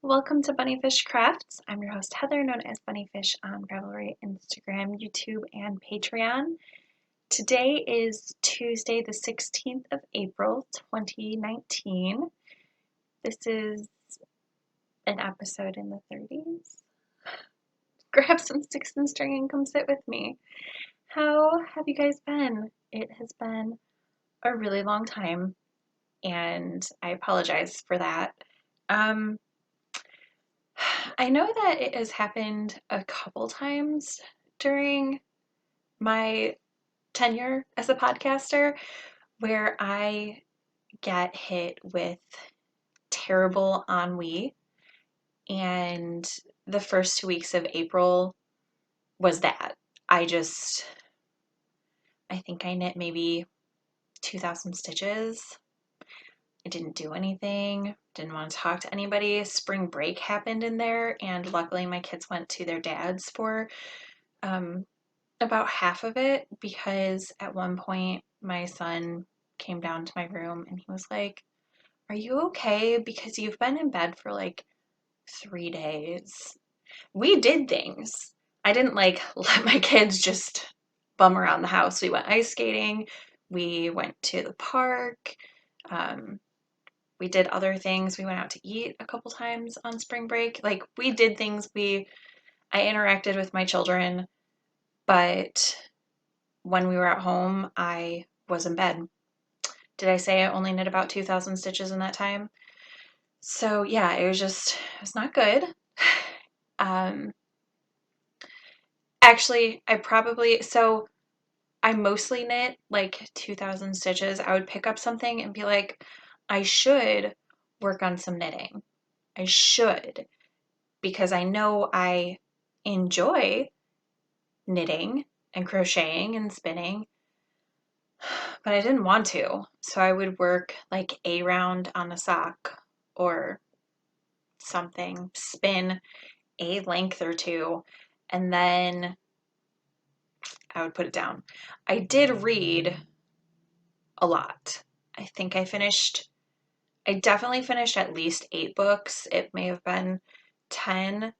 Welcome to BunniPhish Crafts. I'm your host Heather, known as BunniPhish on Ravelry, Instagram, YouTube, and Patreon. Today is Tuesday, the 16th of April, 2019. This is an episode in the 30s. Grab some sticks and string and come sit with me. How have you guys been? It has been a really long time, and I apologize for that. I know that it has happened a couple times during my tenure as a podcaster where I get hit with terrible ennui. And the first 2 weeks of April was that. I just, I think I knit maybe 2,000 stitches. I didn't do anything, didn't want to talk to anybody. Spring break happened in there, and luckily my kids went to their dad's for um, about half of it, because at one point my son came down to my room and he was like, "Are you okay? Because you've been in bed for like 3 days." We did things. I didn't like let my kids just bum around the house. We went ice skating, we went to the park, um, we did other things. We went out to eat a couple times on spring break. Like, we did things. I interacted with my children, but when we were at home, I was in bed. Did I say I only knit about 2,000 stitches in that time? So yeah, it was not good. Um, actually, I mostly knit like 2,000 stitches. I would pick up something and be like, I should work on some knitting. I should, because I know I enjoy knitting and crocheting and spinning, but I didn't want to. So I would work like a round on a sock or something, spin a length or two, and then I would put it down. I did read a lot. I think I definitely finished at least 8 books. It may have been 10.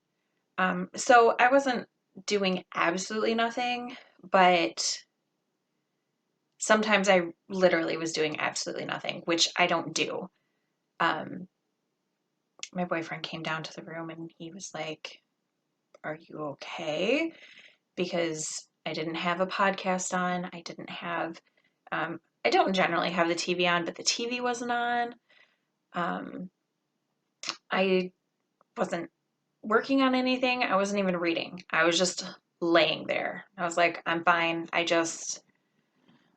So I wasn't doing absolutely nothing, but sometimes I literally was doing absolutely nothing, which I don't do. Um, my boyfriend came down to the room and he was like, "Are you okay?" Because I didn't have a podcast on. I don't generally have the TV on, but the TV wasn't on. Um, I wasn't working on anything. I wasn't even reading. I was just laying there. I was like, I'm fine. I just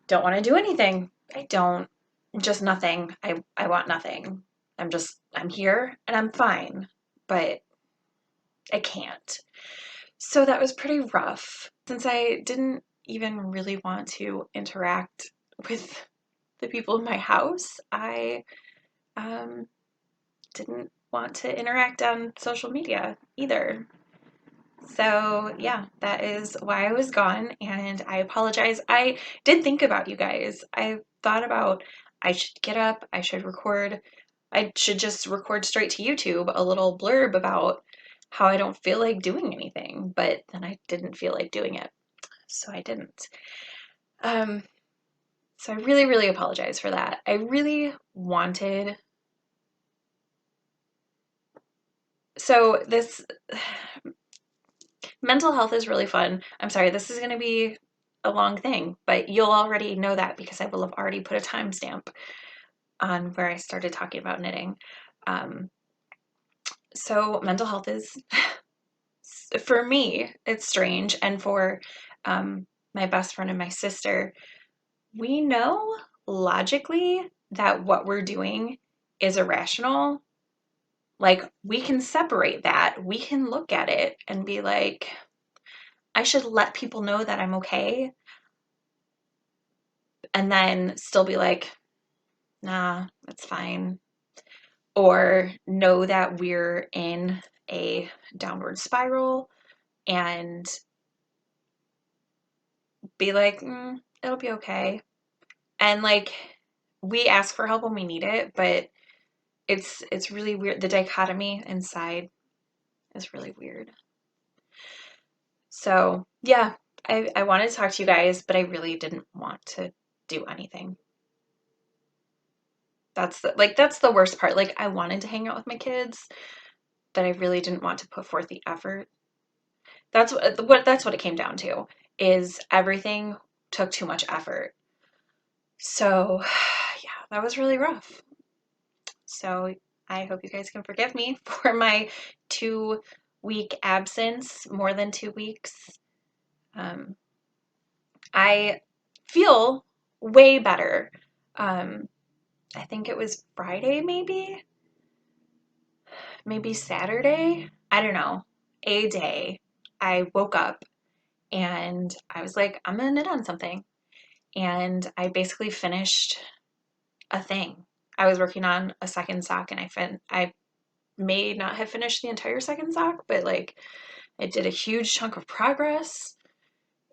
don't want to do anything. Just nothing. I want nothing. I'm here and I'm fine, but I can't. So that was pretty rough. Since I didn't even really want to interact with the people in my house, I um, didn't want to interact on social media either. So, yeah, that is why I was gone, and I apologize. I did think about you guys. I thought about I should get up, I should record, I should just record straight to YouTube a little blurb about how I don't feel like doing anything, but then I didn't feel like doing it, so I didn't. Um, so I really, really apologize for that. I really wanted. So this mental health is really fun. I'm sorry, this is going to be a long thing, but you'll already know that because I will have already put a timestamp on where I started talking about knitting. Um, so mental health is, for me, it's strange, and for my best friend and my sister, we know logically that what we're doing is irrational. Like, we can separate that. We can look at it and be like, I should let people know that I'm okay, and then still be like, nah, that's fine. Or know that we're in a downward spiral and be like, it'll be okay. And like, we ask for help when we need it, but it's really weird. The dichotomy inside is really weird. So yeah, I wanted to talk to you guys, but I really didn't want to do anything. That's the worst part. Like I wanted to hang out with my kids, but I really didn't want to put forth the effort. That's what it came down to, is everything took too much effort. So yeah, that was really rough. So I hope you guys can forgive me for my 2 week absence, more than 2 weeks. Um, I feel way better. Um, I think it was Friday, maybe Saturday. I don't know. A day, I woke up and I was like, I'm gonna knit on something. And I basically finished a thing. I was working on a second sock and I may not have finished the entire second sock, but like it did a huge chunk of progress.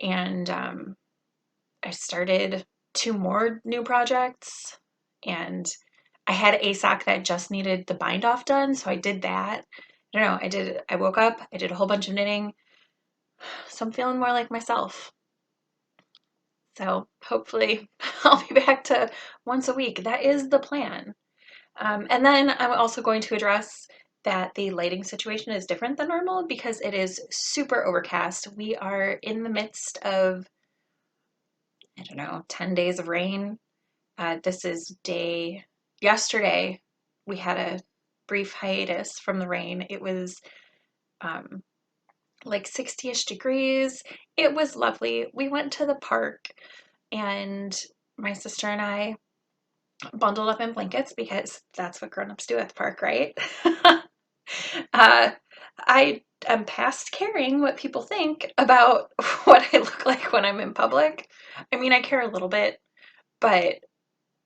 And I started 2 more new projects, and I had a sock that just needed the bind off done, so I did that. I don't know, I woke up, I did a whole bunch of knitting, so I'm feeling more like myself. So hopefully I'll be back to once a week. That is the plan. And then I'm also going to address that the lighting situation is different than normal because it is super overcast. We are in the midst of, I don't know, 10 days of rain. This is yesterday, we had a brief hiatus from the rain. It was um, like 60-ish degrees. It was lovely. We went to the park, and my sister and I bundled up in blankets because that's what grown-ups do at the park, right? uh, I am past caring what people think about what I look like when I'm in public. I mean, I care a little bit, but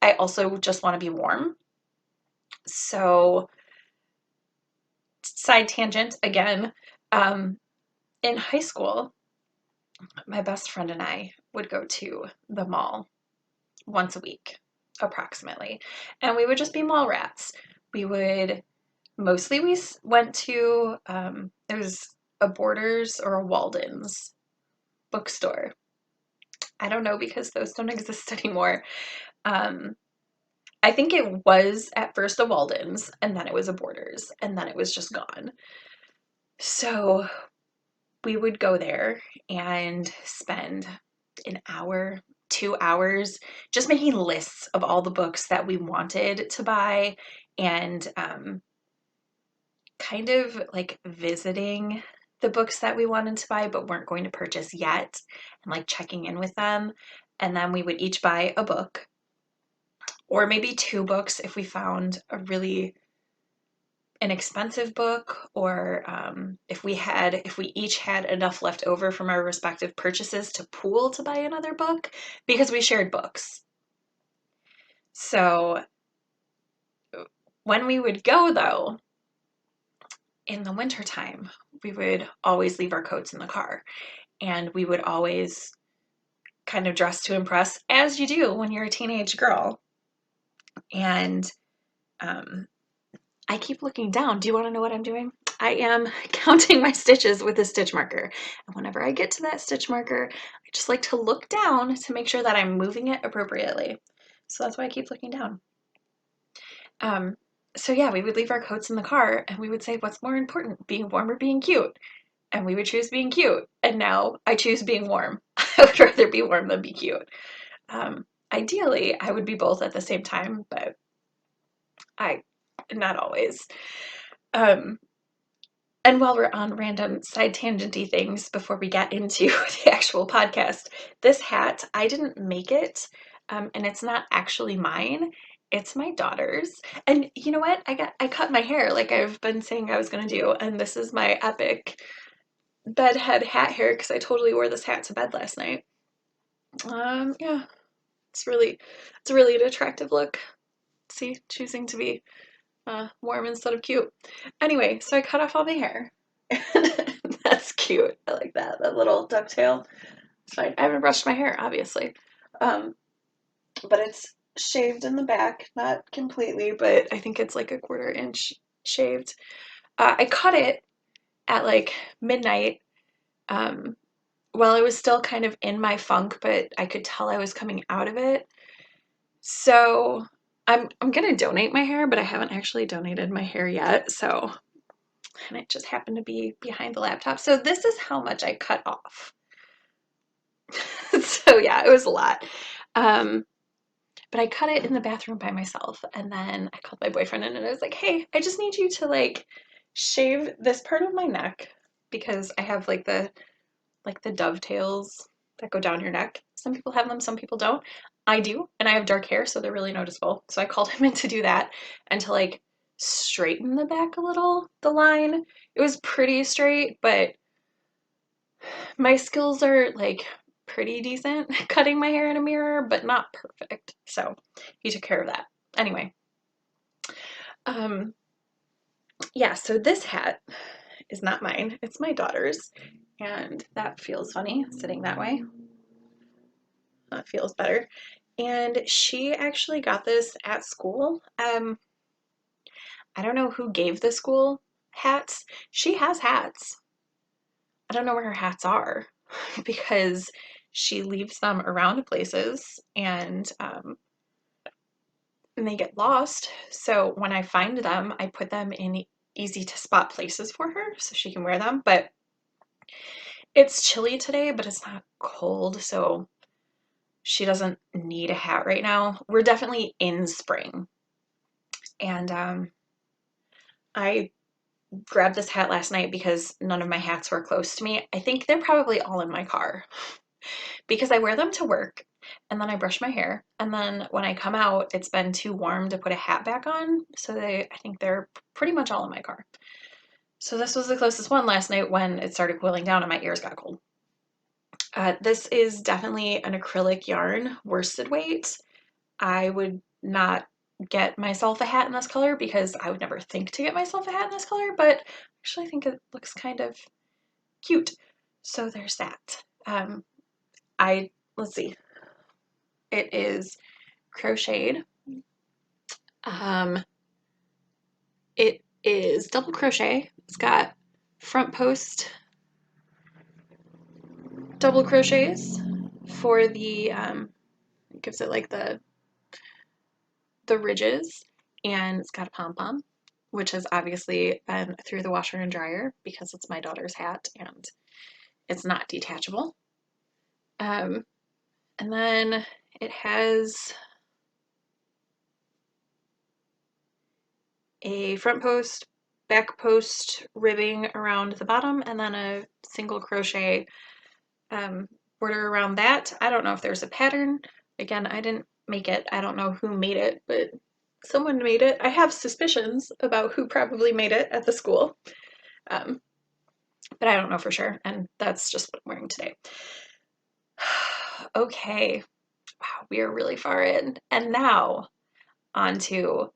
I also just want to be warm. So, side tangent again. Um, in high school, my best friend and I would go to the mall once a week, approximately, and we would just be mall rats. We would we went to there's a Borders or a Walden's bookstore. I don't know because those don't exist anymore. Um, I think it was at first a Walden's, and then it was a Borders, and then it was just gone. So we would go there and spend an hour, 2 hours just making lists of all the books that we wanted to buy, and kind of like visiting the books that we wanted to buy but weren't going to purchase yet, and like checking in with them. And then we would each buy a book, or maybe 2 books if we found a really inexpensive book, or if we each had enough left over from our respective purchases to pool to buy another book, because we shared books. So when we would go, though, in the wintertime, we would always leave our coats in the car, and we would always kind of dress to impress, as you do when you're a teenage girl. And I keep looking down. Do you want to know what I'm doing? I am counting my stitches with a stitch marker. And whenever I get to that stitch marker, I just like to look down to make sure that I'm moving it appropriately. So that's why I keep looking down. Um, so yeah, we would leave our coats in the car and we would say, what's more important, being warm or being cute? And we would choose being cute. And now I choose being warm. I would rather be warm than be cute. Ideally, I would be both at the same time, but not always. Um, And while we're on random side tangenty things before we get into the actual podcast, this hat, I didn't make it, and it's not actually mine. It's my daughter's. And you know what? I cut my hair like I've been saying I was gonna do, and this is my epic bedhead hat hair because I totally wore this hat to bed last night. Yeah, it's really an attractive look. See, choosing to be warm instead of cute. Anyway, so I cut off all my hair. That's cute. I like that. That little ducktail. It's fine. I haven't brushed my hair, obviously. But it's shaved in the back, not completely, but I think it's like a 1/4 inch shaved. I cut it at like midnight, um, while I was still kind of in my funk, but I could tell I was coming out of it. So I'm gonna donate my hair, but I haven't actually donated my hair yet. So, and it just happened to be behind the laptop. So this is how much I cut off. So yeah, it was a lot. Um, but I cut it in the bathroom by myself, and then I called my boyfriend in and I was like, "Hey, I just need you to like shave this part of my neck because I have like the dovetails that go down your neck. Some people have them, some people don't. I do, and I have dark hair, so they're really noticeable. So I called him in to do that and to like straighten the back a little, the line. It was pretty straight, but my skills are like pretty decent cutting my hair in a mirror, but not perfect. So he took care of that. Anyway, um, yeah, so this hat is not mine, it's my daughter's, and that feels funny sitting that way. That feels better. And she actually got this at school. I don't know who gave the school hats. She has hats. I don't know where her hats are because she leaves them around places and they get lost. So when I find them, I put them in easy to spot places for her so she can wear them. But it's chilly today, but it's not cold, so she doesn't need a hat right now. We're definitely in spring. And I grabbed this hat last night because none of my hats were close to me. I think they're probably all in my car because I wear them to work and then I brush my hair. And then when I come out, it's been too warm to put a hat back on. So I think they're pretty much all in my car. So this was the closest one last night when it started cooling down and my ears got cold. This is definitely an acrylic yarn worsted weight. I would not get myself a hat in this color because I would never think to get myself a hat in this color, but actually I think it looks kind of cute. So there's that. Let's see. It is crocheted. Um, it is double crochet. It's got front post double crochets for the it gives it like the ridges, and it's got a pom-pom, which has obviously been through the washer and dryer because it's my daughter's hat and it's not detachable. Um, and then it has a front post, back post ribbing around the bottom, and then a single crochet border around that. I don't know if there's a pattern. Again, I didn't make it. I don't know who made it, but someone made it. I have suspicions about who probably made it at the school, um, but I don't know for sure, and that's just what I'm wearing today. Okay, wow, we are really far in. And now on to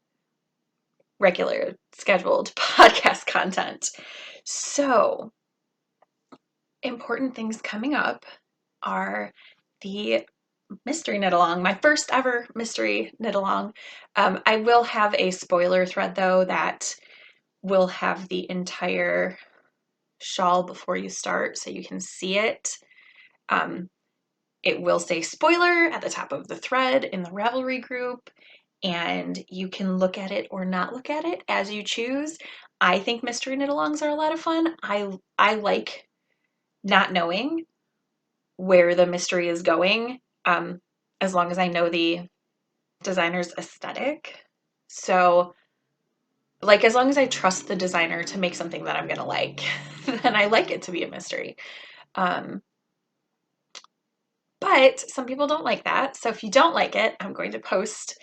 regular scheduled podcast content. So, important things coming up are the mystery knit along, my first ever mystery knit along. I will have a spoiler thread though that will have the entire shawl before you start so you can see it. It will say spoiler at the top of the thread in the Ravelry group, and you can look at it or not look at it as you choose. I think mystery knit alongs are a lot of fun. I like not knowing where the mystery is going, as long as I know the designer's aesthetic. So, like, as long as I trust the designer to make something that I'm gonna like, then I like it to be a mystery. Um, but some people don't like that. So if you don't like it, I'm going to post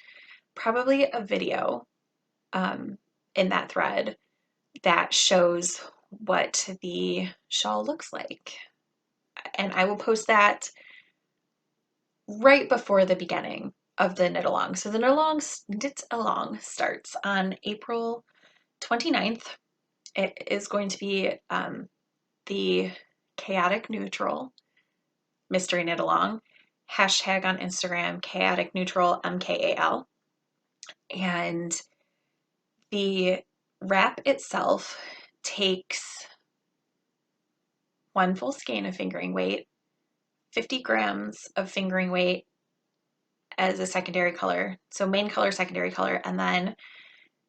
probably a video in that thread that shows what the shawl looks like. And I will post that right before the beginning of the knit along. So the knit along starts on April 29th. It is going to be the chaotic neutral mystery knit along. hashtag on Instagram, chaotic neutral MKAL. And the wrap itself takes 1 full skein of fingering weight, 50 grams of fingering weight as a secondary color, so main color, secondary color, and then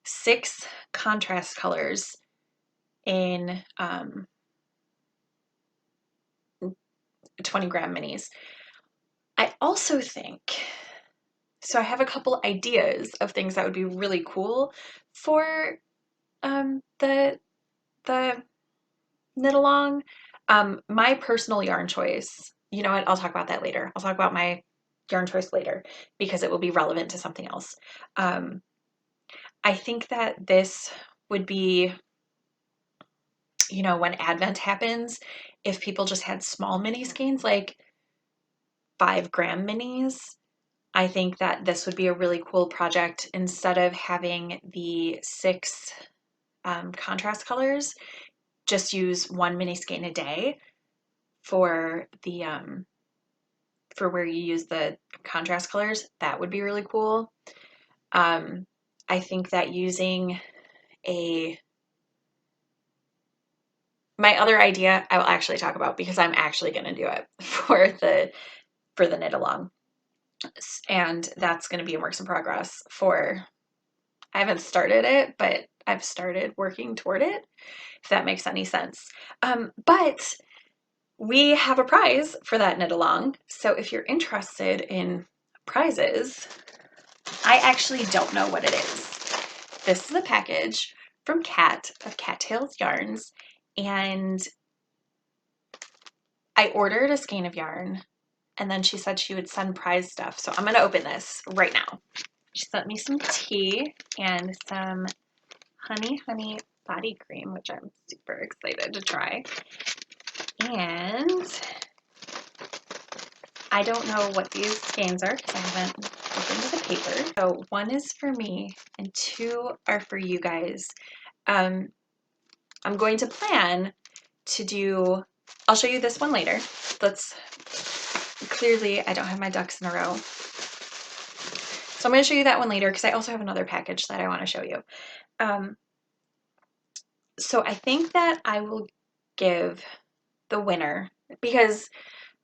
6 contrast colors in 20-gram minis. I also think, so I have a couple ideas of things that would be really cool for the knit along. My personal yarn choice, you know what, I'll talk about that later. I'll talk about my yarn choice later because it will be relevant to something else. I think that this would be, you know, when Advent happens, if people just had small mini skeins, like 5-gram minis, I think that this would be a really cool project. Instead of having the 6 contrast colors, just use 1 mini skein a day for the for where you use the contrast colors. That would be really cool. I think that using my other idea I will actually talk about because I'm actually going to do it for the knit along, and that's going to be a work in progress. I haven't started it, but I've started working toward it, if that makes any sense. But we have a prize for that knit along, so if you're interested in prizes, I actually don't know what it is. This is a package from Kat of Cattails Yarns, and I ordered a skein of yarn, and then she said she would send prize stuff. So I'm going to open this right now. She sent me some tea and some honey body cream, which I'm super excited to try. And I don't know what these skeins are because I haven't opened the paper. So 1 is for me and 2 are for you guys. I'm going to plan to do, I'll show you this one later. Clearly I don't have my ducks in a row. So I'm going to show you that one later because I also have another package that I want to show you. So I think that I will give the winner, because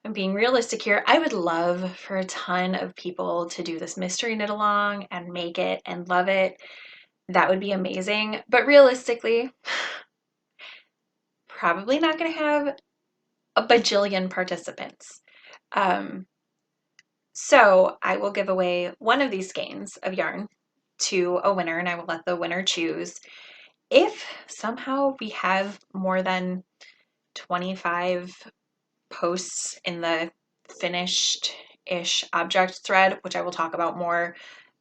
I'm being realistic here, I would love for a ton of people to do this mystery knit along and make it and love it. That would be amazing. But realistically, probably not going to have a bajillion participants. So I will give away 1 of these skeins of yarn to a winner, and I will let the winner choose. If somehow we have more than 25 posts in the finished-ish object thread, which I will talk about more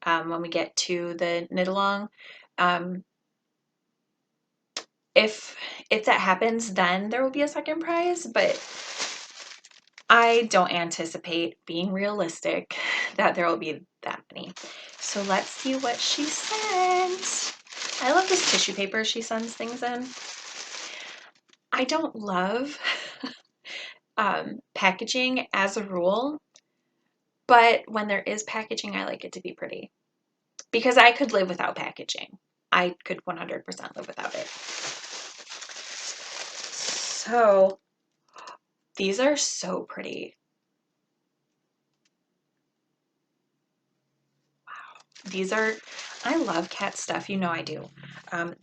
when we get to the knit along. If that happens, then there will be a second prize, but I don't anticipate, being realistic, that there will be that many. So let's see what she sent. I love this tissue paper she sends things in. I don't love packaging as a rule, but when there is packaging, I like it to be pretty. Because I could live without packaging. I could 100% live without it. So these are so pretty. Wow. I love cat stuff. You know I do.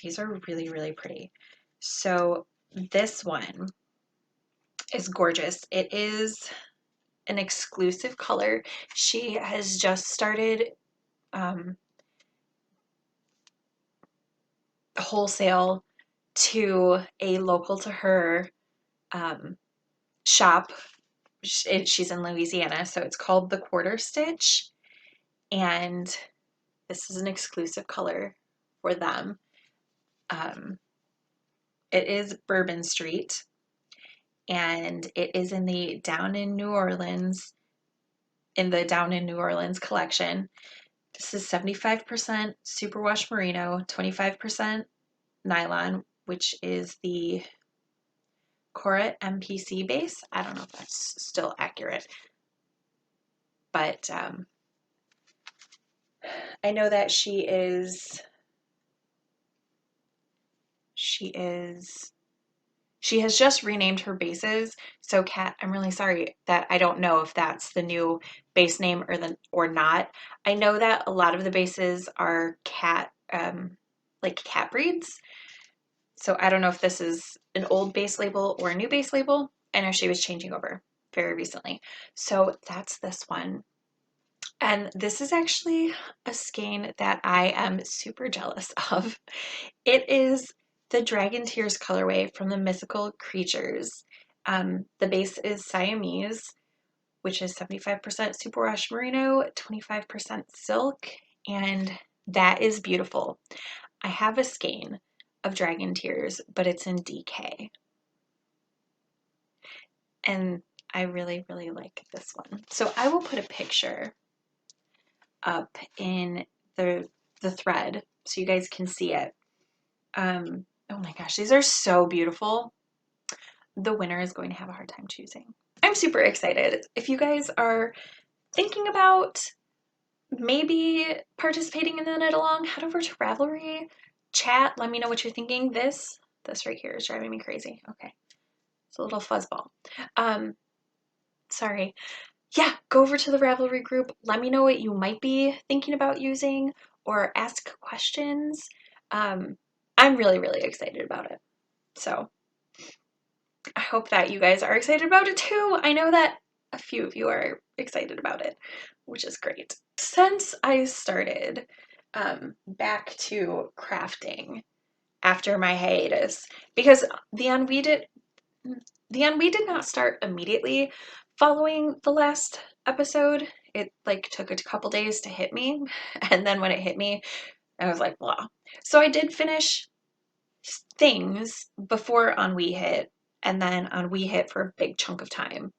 These are really, really pretty. So this one is gorgeous. It is an exclusive color. She has just started wholesale to a local to her shop. She's in Louisiana, so it's called the Quarter Stitch, and this is an exclusive color for them. It is Bourbon Street, and it is in the Down in New Orleans collection. This is 75% superwash merino, 25% nylon, which is the Cora MPC base. I don't know if that's still accurate. but I know that she has just renamed her bases. So Kat, I'm really sorry that I don't know if that's the new base name or not. I know that a lot of the bases are cat like cat breeds. So I don't know if this is an old base label or a new base label. I know she was changing over very recently. So that's this one. And this is actually a skein that I am super jealous of. It is the Dragon Tears colorway from the Mythical Creatures. The base is Siamese, which is 75% superwash merino, 25% silk, and that is beautiful. I have a skein of Dragon Tears, but it's in DK. And I really, really like this one. So I will put a picture up in the thread so you guys can see it. Oh my gosh, these are so beautiful. The winner is going to have a hard time choosing. I'm super excited. If you guys are thinking about maybe participating in the knit along, head over to Ravelry, chat, let me know what you're thinking. This right here is driving me crazy. Okay, it's a little fuzzball. Sorry. Yeah, go over to the Ravelry group. Let me know what you might be thinking about using or ask questions. I'm really, really excited about it. So I hope that you guys are excited about it too. I know that a few of you are excited about it, which is great. Since I started back to crafting after my hiatus, because the ennui did not start immediately following the last episode. It like took a couple days to hit me, and then when it hit me, I was like, blah. So I did finish things before ennui hit, and then ennui hit for a big chunk of time.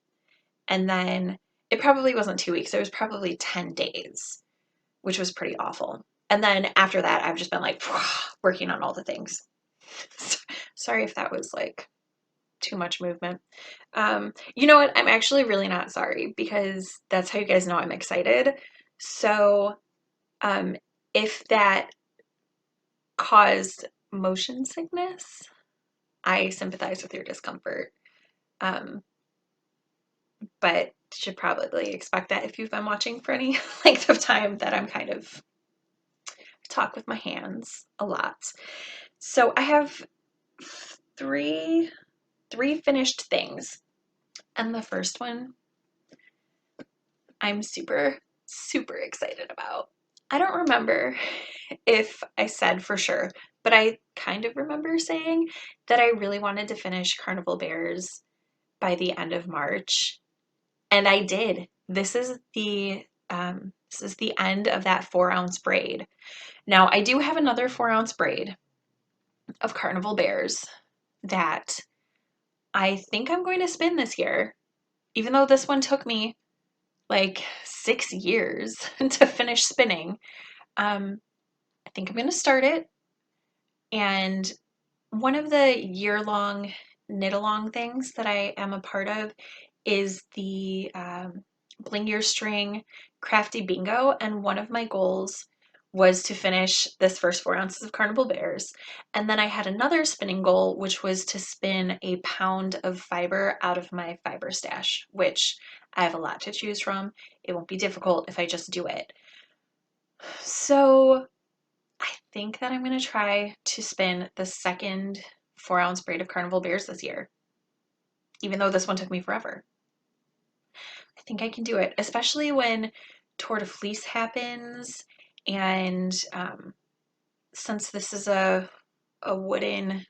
And then it probably wasn't 2 weeks, it was probably 10 days, which was pretty awful. And then after that, I've just been like working on all the things. Sorry if that was like too much movement. You know what? I'm actually really not sorry because that's how you guys know I'm excited. So if that caused motion sickness, I sympathize with your discomfort. But should probably expect that if you've been watching for any length of time that I'm kind of talk with my hands a lot. So I have three finished things. And the first one I'm super, super excited about. I don't remember if I said for sure, but I kind of remember saying that I really wanted to finish Carnival Bears by the end of March. And I did. This is the end of that 4-ounce braid. Now I do have another 4-ounce braid of Carnival Bears that I think I'm going to spin this year, even though this one took me like 6 years to finish spinning. I think I'm going to start it. And one of the year-long knit along things that I am a part of is the Bling Your String Crafty Bingo. And one of my goals was to finish this first 4 ounces of Carnival Bears. And then I had another spinning goal, which was to spin a pound of fiber out of my fiber stash, which I have a lot to choose from. It won't be difficult if I just do it. So I think that I'm going to try to spin the second 4-ounce braid of Carnival Bears this year, even though this one took me forever. I think I can do it, especially when Tour de Fleece happens. And since this is a wooden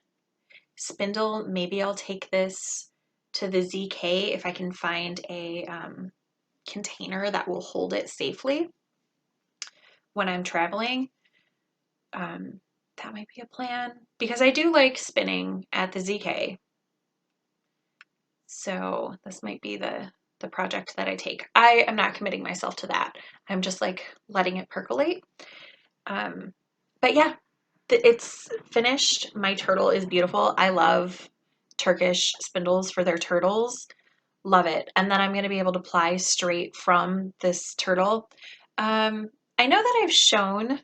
spindle, maybe I'll take this to the ZK if I can find a container that will hold it safely when I'm traveling. That might be a plan because I do like spinning at the ZK. So this might be the project that I take. I am not committing myself to that. I'm just like letting it percolate. But yeah, it's finished. My turtle is beautiful. I love Turkish spindles for their turtles. Love it. And then I'm going to be able to ply straight from this turtle. I know that I've shown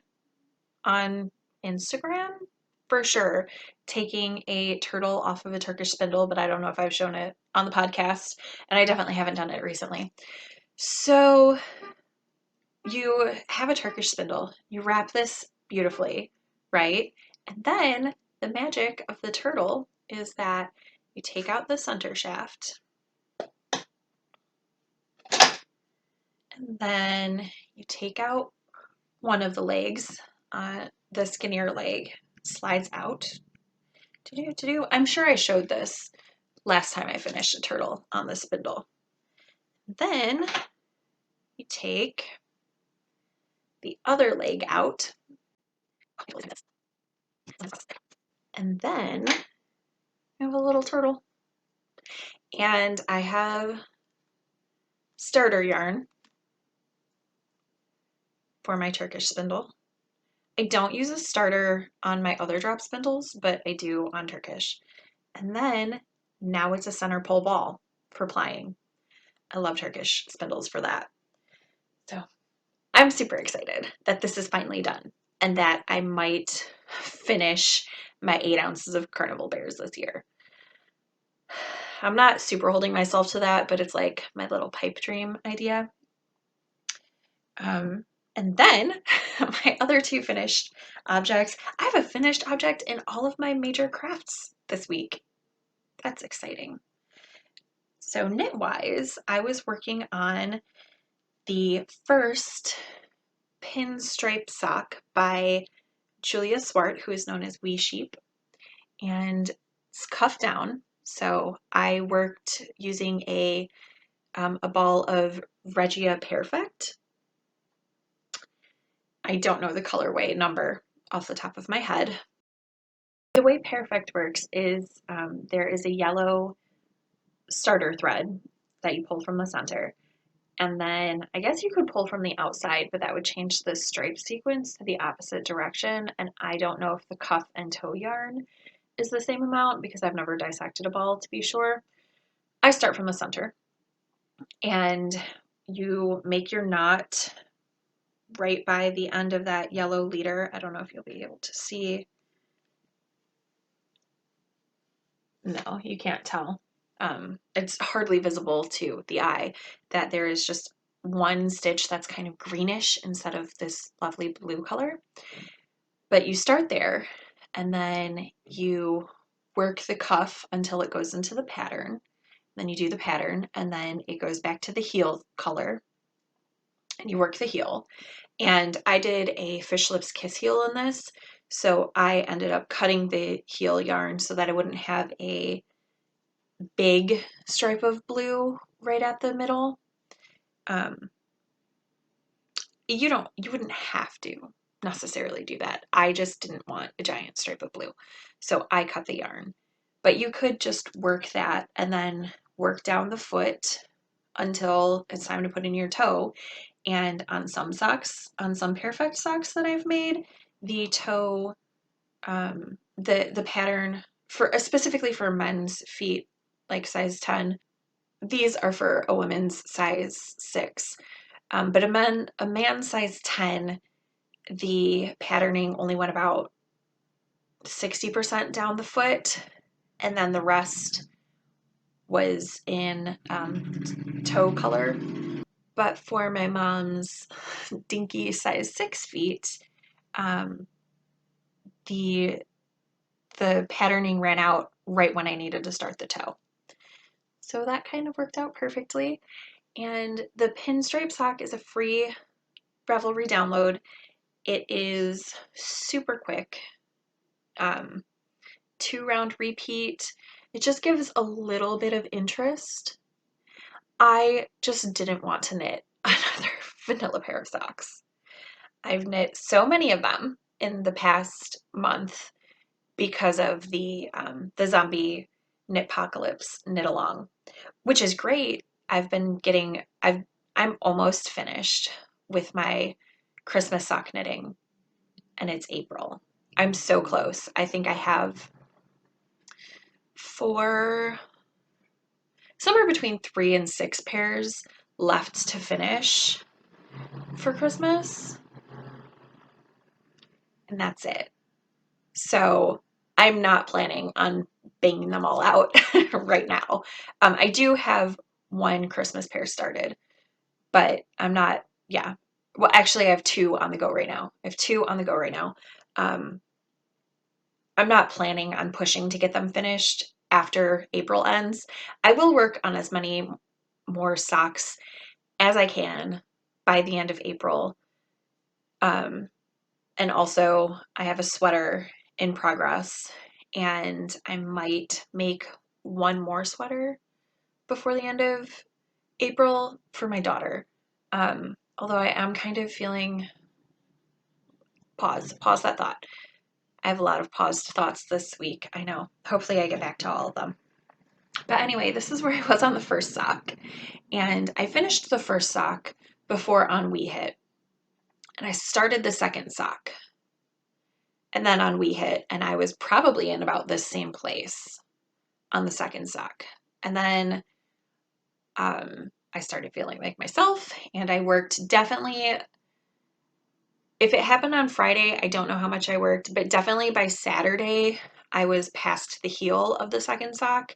on Instagram for sure taking a turtle off of a Turkish spindle, but I don't know if I've shown it on the podcast, and I definitely haven't done it recently. So you have a Turkish spindle, you wrap this beautifully, right? And then the magic of the turtle is that you take out the center shaft, and then you take out one of the legs, the skinnier leg slides out. I'm sure I showed this last time I finished a turtle on the spindle. Then you take the other leg out, and then I have a little turtle. And I have starter yarn for my Turkish spindle. I don't use a starter on my other drop spindles, but I do on Turkish. And then now it's a center pole ball for plying. I love Turkish spindles for that. So I'm super excited that this is finally done and that I might finish my 8 ounces of carnival bears this year. I'm not super holding myself to that, but it's like my little pipe dream idea. And then my other 2 finished objects. I have a finished object in all of my major crafts this week. That's exciting. So knit-wise, I was working on the first pinstripe sock by Julia Swart, who is known as Wee Sheep, and it's cuffed down. So I worked using a ball of Regia Perfect. I don't know the colorway number off the top of my head. The way Perfect works is there is a yellow starter thread that you pull from the center. And then I guess you could pull from the outside, but that would change the stripe sequence to the opposite direction. And I don't know if the cuff and toe yarn is the same amount because I've never dissected a ball to be sure. I start from the center and you make your knot right by the end of that yellow leader. I don't know if you'll be able to see. No, you can't tell. It's hardly visible to the eye that there is just one stitch that's kind of greenish instead of this lovely blue color. But you start there and then you work the cuff until it goes into the pattern. Then you do the pattern and then it goes back to the heel color and you work the heel. And I did a fish lips kiss heel in this. So I ended up cutting the heel yarn so that I wouldn't have a big stripe of blue right at the middle. You wouldn't have to necessarily do that. I just didn't want a giant stripe of blue. So I cut the yarn. But you could just work that and then work down the foot until it's time to put in your toe. And on some socks, on some Perfect socks that I've made, the toe, the pattern for specifically for men's feet, like size 10, these are for a woman's size 6. But a man size 10, the patterning only went about 60% down the foot, and then the rest was in toe color. But for my mom's dinky size 6 feet, the patterning ran out right when I needed to start the toe. So that kind of worked out perfectly. And the pinstripe sock is a free Ravelry download. It is super quick. 2-round repeat. It just gives a little bit of interest. I just didn't want to knit another vanilla pair of socks. I've knit so many of them in the past month because of the zombie knitpocalypse knit along, which is great. I'm almost finished with my Christmas sock knitting, and it's April. I'm so close. I think I have somewhere between 3 and 6 pairs left to finish for Christmas. And that's it. So I'm not planning on banging them all out right now. I do have one Christmas pair started, but I'm not, yeah. Well, actually, I have 2 on the go right now. I have 2 on the go right now. I'm not planning on pushing to get them finished after April ends. I will work on as many more socks as I can by the end of April. And also, I have a sweater in progress, and I might make one more sweater before the end of April for my daughter. Although I am kind of feeling, pause that thought. I have a lot of paused thoughts this week. I know. Hopefully, I get back to all of them. But anyway, this is where I was on the first sock. And I finished the first sock before ennui hit. And I started the second sock. And then ennui hit, and I was probably in about this same place on the second sock. And then I started feeling like myself, and I worked definitely. If it happened on Friday, I don't know how much I worked, but definitely by Saturday, I was past the heel of the second sock,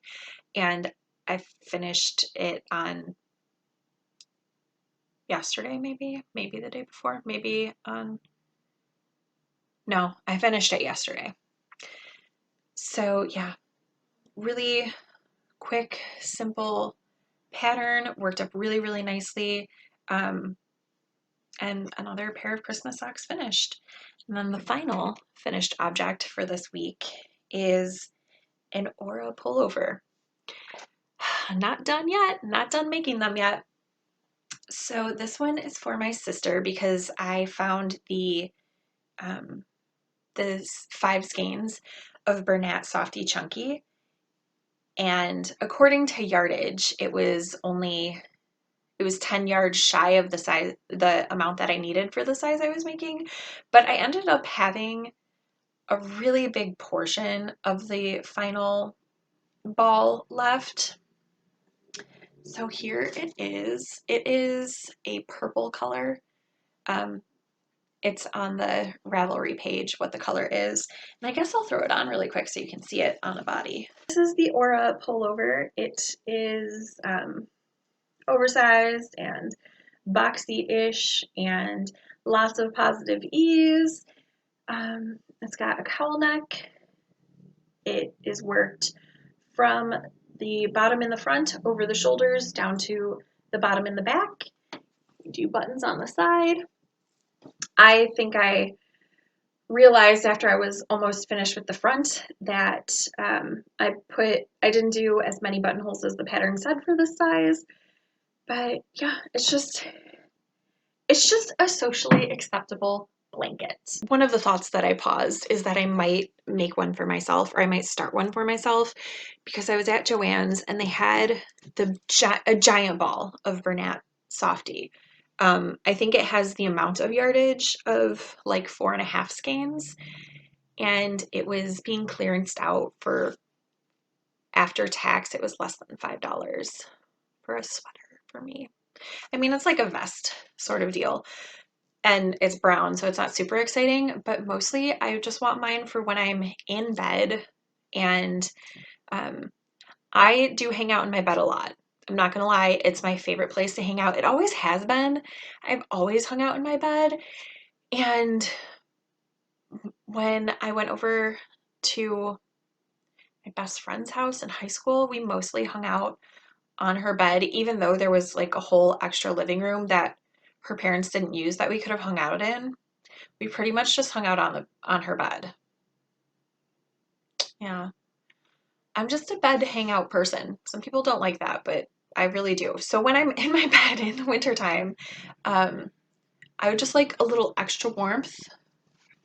and I finished it on yesterday, maybe the day before, maybe on, no, I finished it yesterday. So yeah, really quick, simple pattern, worked up really, really nicely. And another pair of Christmas socks finished. And then the final finished object for this week is an Aura pullover. Not done yet, not done making them yet. So this one is for my sister because I found the 5 skeins of Bernat Softy Chunky, and according to yardage, it was 10 yards shy of the amount that I needed for the size I was making, but I ended up having a really big portion of the final ball left. So here it is. It is a purple color. It's on the Ravelry page what the color is. And I guess I'll throw it on really quick so you can see it on the body. This is the Aura pullover. It is oversized and boxy-ish and lots of positive ease. It's got a cowl neck. It is worked from the bottom in the front over the shoulders down to the bottom in the back. We do buttons on the side. I think I realized after I was almost finished with the front that I didn't do as many buttonholes as the pattern said for this size, but yeah, it's just a socially acceptable blanket. One of the thoughts that I paused is that I might make one for myself, or I might start one for myself, because I was at Joann's and they had a giant ball of Bernat Softy. I think it has the amount of yardage of like 4.5 skeins, and it was being clearanced out for, after tax, it was less than $5 for a sweater for me. I mean, it's like a vest sort of deal, and it's brown, so it's not super exciting, but mostly I just want mine for when I'm in bed, and I do hang out in my bed a lot. I'm not gonna lie, it's my favorite place to hang out. It always has been. I've always hung out in my bed, and when I went over to my best friend's house in high school, we mostly hung out on her bed, even though there was like a whole extra living room that her parents didn't use that we could have hung out in. We pretty much just hung out on her bed. Yeah. I'm just a bed hangout person. Some people don't like that, but I really do. So when I'm in my bed in the wintertime, I would just like a little extra warmth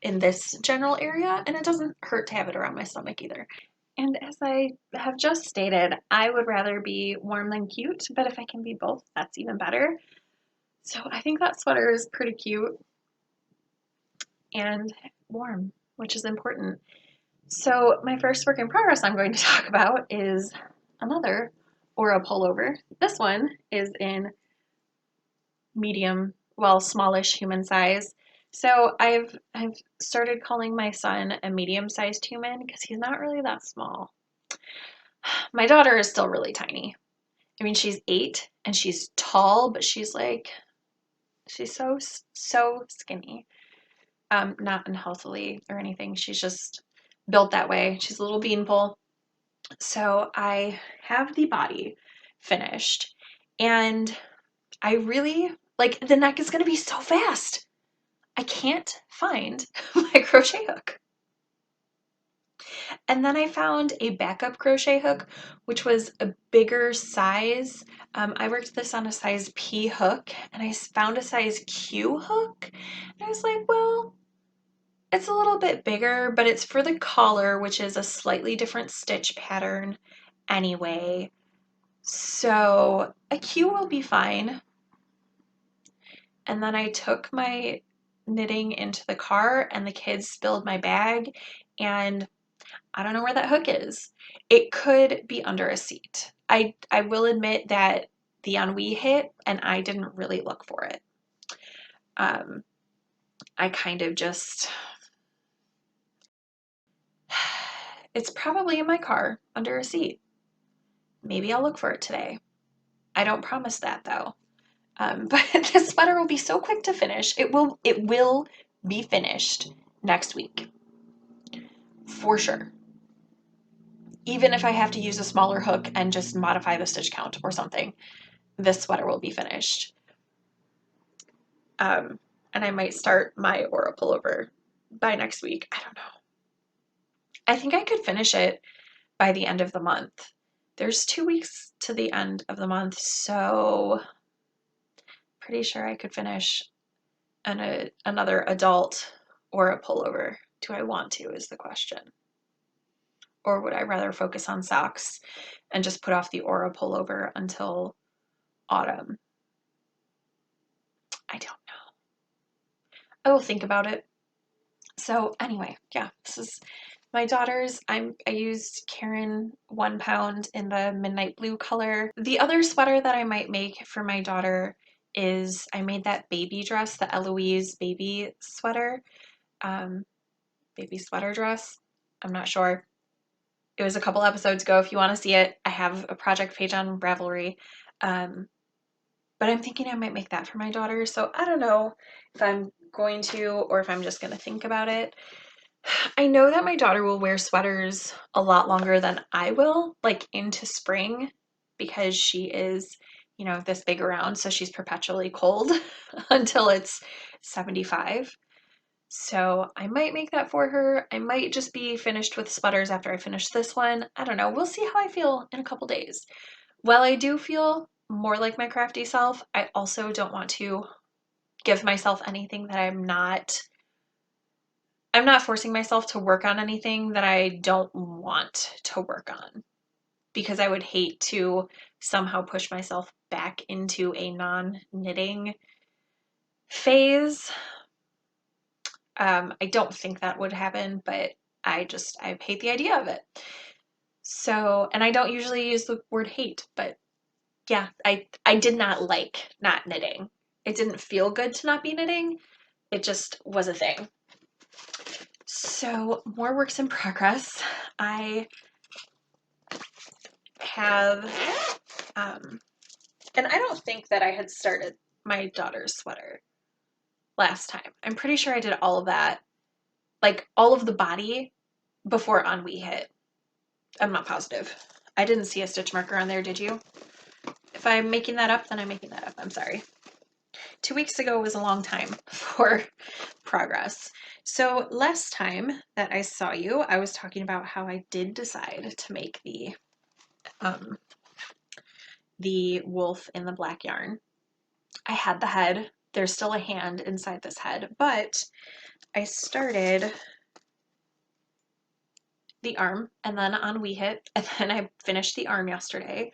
in this general area, and it doesn't hurt to have it around my stomach either. And as I have just stated, I would rather be warm than cute, but if I can be both, that's even better. So I think that sweater is pretty cute and warm, which is important. So my first work in progress I'm going to talk about is another or a pullover. This one is in medium, well, smallish human size. So I've started calling my son a medium-sized human because he's not really that small. My daughter is still really tiny. I mean, she's 8 and she's tall, but she's so skinny. Not unhealthily or anything. She's just built that way. She's a little beanpole. So I have the body finished, and I really like the neck is going to be so fast. I can't find my crochet hook. And then I found a backup crochet hook, which was a bigger size. I worked this on a size P hook, and I found a size Q hook. And I was like, well, it's a little bit bigger, but it's for the collar, which is a slightly different stitch pattern anyway. So a Q will be fine. And then I took my knitting into the car and the kids spilled my bag, and I don't know where that hook is. It could be under a seat. I will admit that the ennui hit and I didn't really look for it. I kind of just, it's probably in my car under a seat. Maybe I'll look for it today. I don't promise that though. But this sweater will be so quick to finish. It will be finished next week. For sure. Even if I have to use a smaller hook and just modify the stitch count or something, this sweater will be finished. And I might start my Aura pullover by next week. I don't know. I think I could finish it by the end of the month. There's 2 weeks to the end of the month, so pretty sure I could finish another adult Aura pullover. Do I want to is the question. Or would I rather focus on socks and just put off the Aura pullover until autumn? I don't know. I will think about it. So anyway, yeah, this is my daughter's. I used Karen 1 pound in the midnight blue color. The other sweater that I might make for my daughter is I made that baby dress, the Eloise baby sweater, baby sweater dress. I'm not sure. It was a couple episodes ago. If you want to see it, I have a project page on Ravelry. But I'm thinking I might make that for my daughter. So I don't know if I'm going to or if I'm just going to think about it. I know that my daughter will wear sweaters a lot longer than I will, like into spring, because she is, this big around, so she's perpetually cold until it's 75. So I might make that for her. I might just be finished with sweaters after I finish this one. I don't know. We'll see how I feel in a couple days. While I do feel more like my crafty self, I also don't want to give myself anything that I'm not forcing myself to work on anything that I don't want to work on, because I would hate to somehow push myself back into a non-knitting phase. I don't think that would happen, but I hate the idea of it. So, and I don't usually use the word hate, but yeah, I did not like not knitting. It didn't feel good to not be knitting. It just was a thing. So, more works in progress. I have, and I don't think that I had started my daughter's sweater last time. I'm pretty sure I did all of that, like all of the body before ennui hit. I'm not positive. I didn't see a stitch marker on there, did you? If I'm making that up, then I'm making that up. I'm sorry. 2 weeks ago was a long time for progress. So last time that I saw you, I was talking about how I did decide to make the wolf in the black yarn. I had the head. There's still a hand inside this head, but I started the arm and then ennui hit, and then I finished the arm yesterday,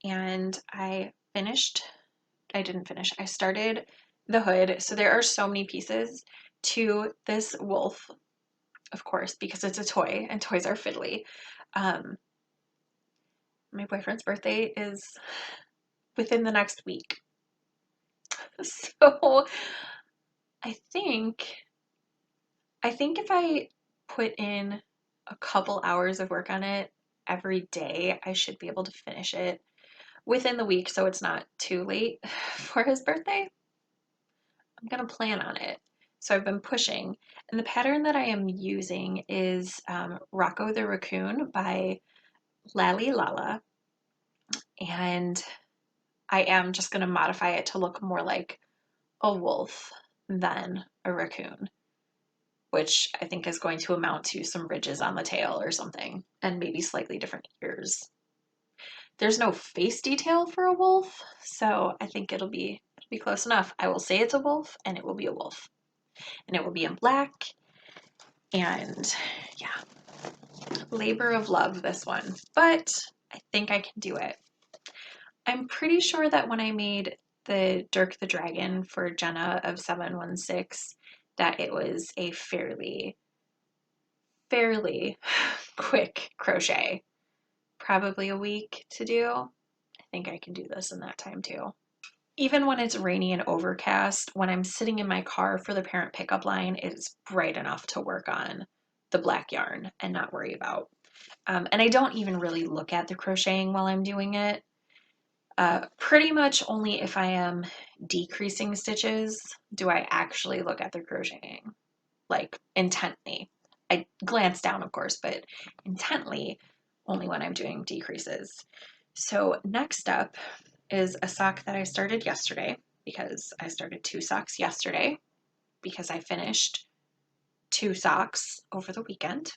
and I started the hood. So there are so many pieces to this wolf, of course, because it's a toy and toys are fiddly. My boyfriend's birthday is within the next week. So I think if I put in a couple hours of work on it every day, I should be able to finish it within the week so it's not too late for his birthday. I'm gonna plan on it. So I've been pushing, and the pattern that I am using is Rocco the Raccoon by Lally Lala, and I am just gonna modify it to look more like a wolf than a raccoon, which I think is going to amount to some ridges on the tail or something, and maybe slightly different ears. There's no face detail for a wolf, so I think it'll be close enough. I will say it's a wolf, and it will be a wolf, and it will be in black. And yeah, labor of love, this one, but I think I can do it. I'm pretty sure that when I made the Dirk the Dragon for Jenna of 716, that it was a fairly quick crochet, probably a week to do. I think I can do this in that time too. Even when it's rainy and overcast, when I'm sitting in my car for the parent pickup line, it's bright enough to work on the black yarn and not worry about. And I don't even really look at the crocheting while I'm doing it. Pretty much only if I am decreasing stitches do I actually look at the crocheting, like intently. I glance down, of course, but intently only when I'm doing decreases. So next up is a sock that I started yesterday, because I started 2 socks yesterday because I finished 2 socks over the weekend.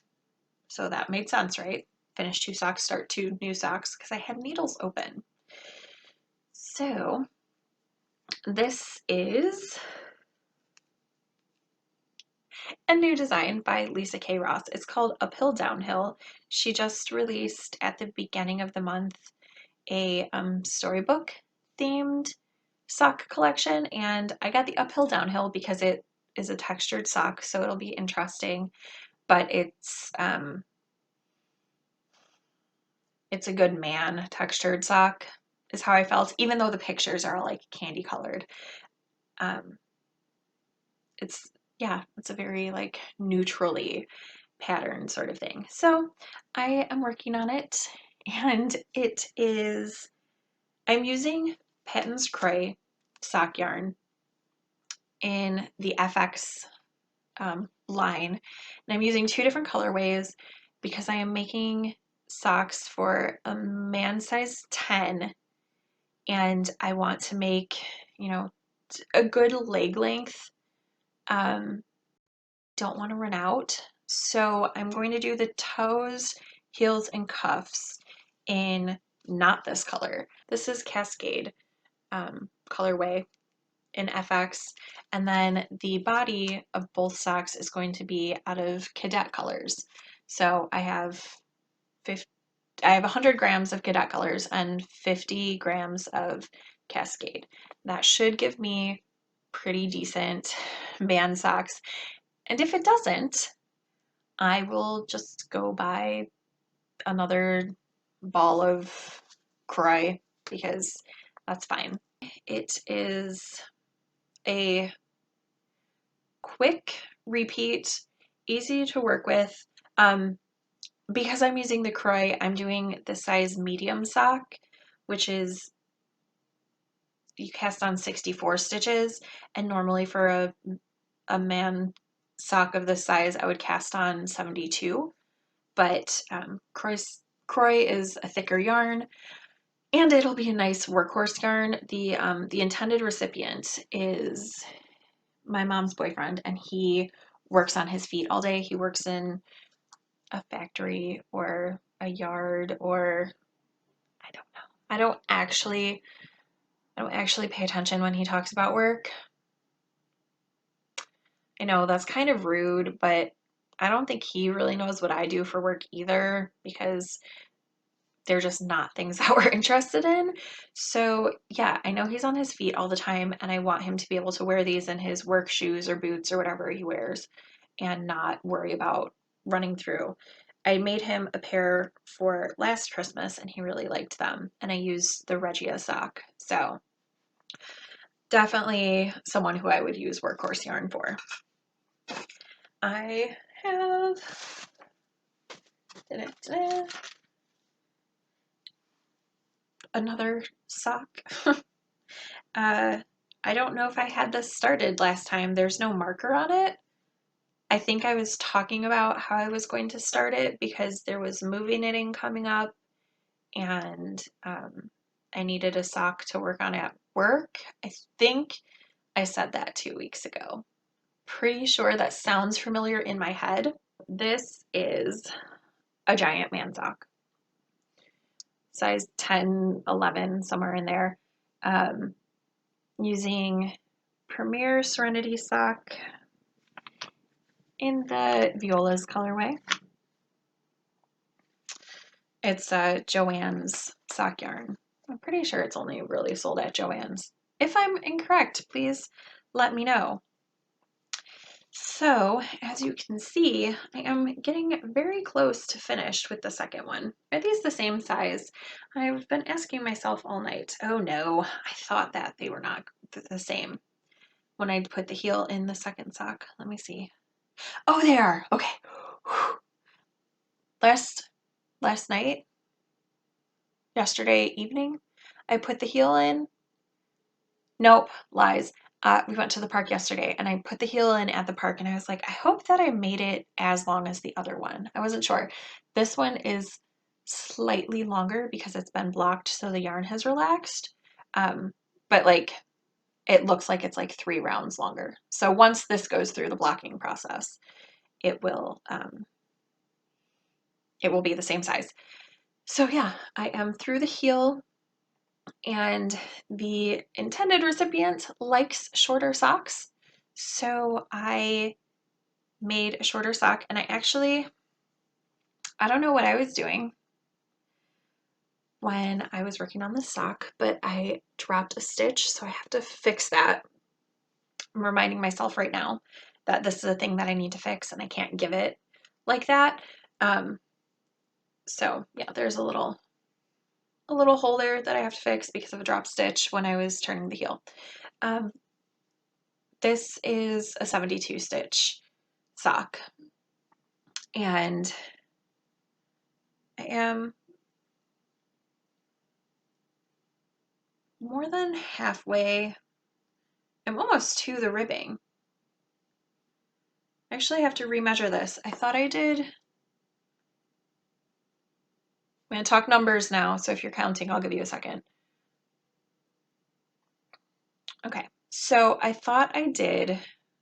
So that made sense, right? Finish 2 socks, start 2 new socks because I had needles open. So this is a new design by Lisa K. Ross. It's called Uphill Downhill. She just released at the beginning of the month a storybook themed sock collection, and I got the Uphill Downhill because it is a textured sock, so it'll be interesting, but it's a good man textured sock is how I felt, even though the pictures are all like candy colored. It's it's a very like neutrally pattern sort of thing. So I am working on it, and I'm using Patton's Cray sock yarn in the FX line, and I'm using 2 different colorways because I am making socks for a man size 10, and I want to make, a good leg length. Don't want to run out, so I'm going to do the toes, heels, and cuffs in not this color. This is Cascade colorway in FX, and then the body of both socks is going to be out of cadet colors. So I have 100 grams of cadet colors and 50 grams of Cascade. That should give me pretty decent man socks. And if it doesn't, I will just go buy another ball of Cry because that's fine. It is a quick repeat, easy to work with. Because I'm using the Croy, I'm doing the size medium sock, which is you cast on 64 stitches, and normally for a man sock of this size, I would cast on 72. But Croy is a thicker yarn, and it'll be a nice workhorse yarn. The intended recipient is my mom's boyfriend, and he works on his feet all day. He works in a factory or a yard, or I don't know. I don't actually pay attention when he talks about work. I know that's kind of rude, but I don't think he really knows what I do for work either, because they're just not things that we're interested in. So yeah, I know he's on his feet all the time, and I want him to be able to wear these in his work shoes or boots or whatever he wears and not worry about running through. I made him a pair for last Christmas and he really liked them. And I used the Regia sock. So definitely someone who I would use workhorse yarn for. I have another sock. I don't know if I had this started last time. There's no marker on it. I think I was talking about how I was going to start it because there was movie knitting coming up and I needed a sock to work on at work. I think I said that 2 weeks ago. Pretty sure that sounds familiar in my head. This is a giant man sock. Size 10, 11, somewhere in there. Using Premier Serenity sock in the Viola's colorway. It's Joann's sock yarn. I'm pretty sure it's only really sold at Joann's. If I'm incorrect, please let me know. So, as you can see, I am getting very close to finished with the second one. Are these the same size? I've been asking myself all night. Oh no, I thought that they were not the same. When I put the heel in the second sock, let me see. Oh, they are. Okay. Last night, yesterday evening, I put the heel in. Nope, lies. We went to the park yesterday and I put the heel in at the park and I was like, I hope that I made it as long as the other one. I wasn't sure. This one is slightly longer because it's been blocked, so the yarn has relaxed. But like, it looks like it's like 3 rounds longer. So once this goes through the blocking process, it will be the same size. So yeah, I am through the heel. And the intended recipient likes shorter socks. So I made a shorter sock and I don't know what I was doing when I was working on this sock, but I dropped a stitch, so I have to fix that. I'm reminding myself right now that this is a thing that I need to fix and I can't give it like that. So yeah, there's a little hole there that I have to fix because of a drop stitch when I was turning the heel. This is a 72 stitch sock and I am more than halfway. I'm almost to the ribbing. I actually have to remeasure this. I thought I did. I'm going to talk numbers now, so if you're counting, I'll give you a second. Okay, so I thought I did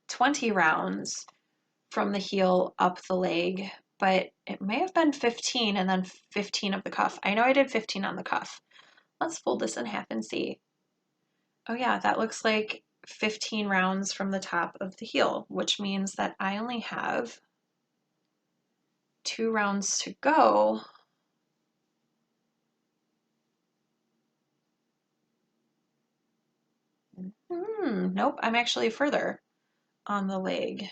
20 rounds from the heel up the leg, but it may have been 15 and then 15 of the cuff. I know I did 15 on the cuff. Let's fold this in half and see. Oh yeah, that looks like 15 rounds from the top of the heel, which means that I only have 2 rounds to go. Nope, I'm actually further on the leg.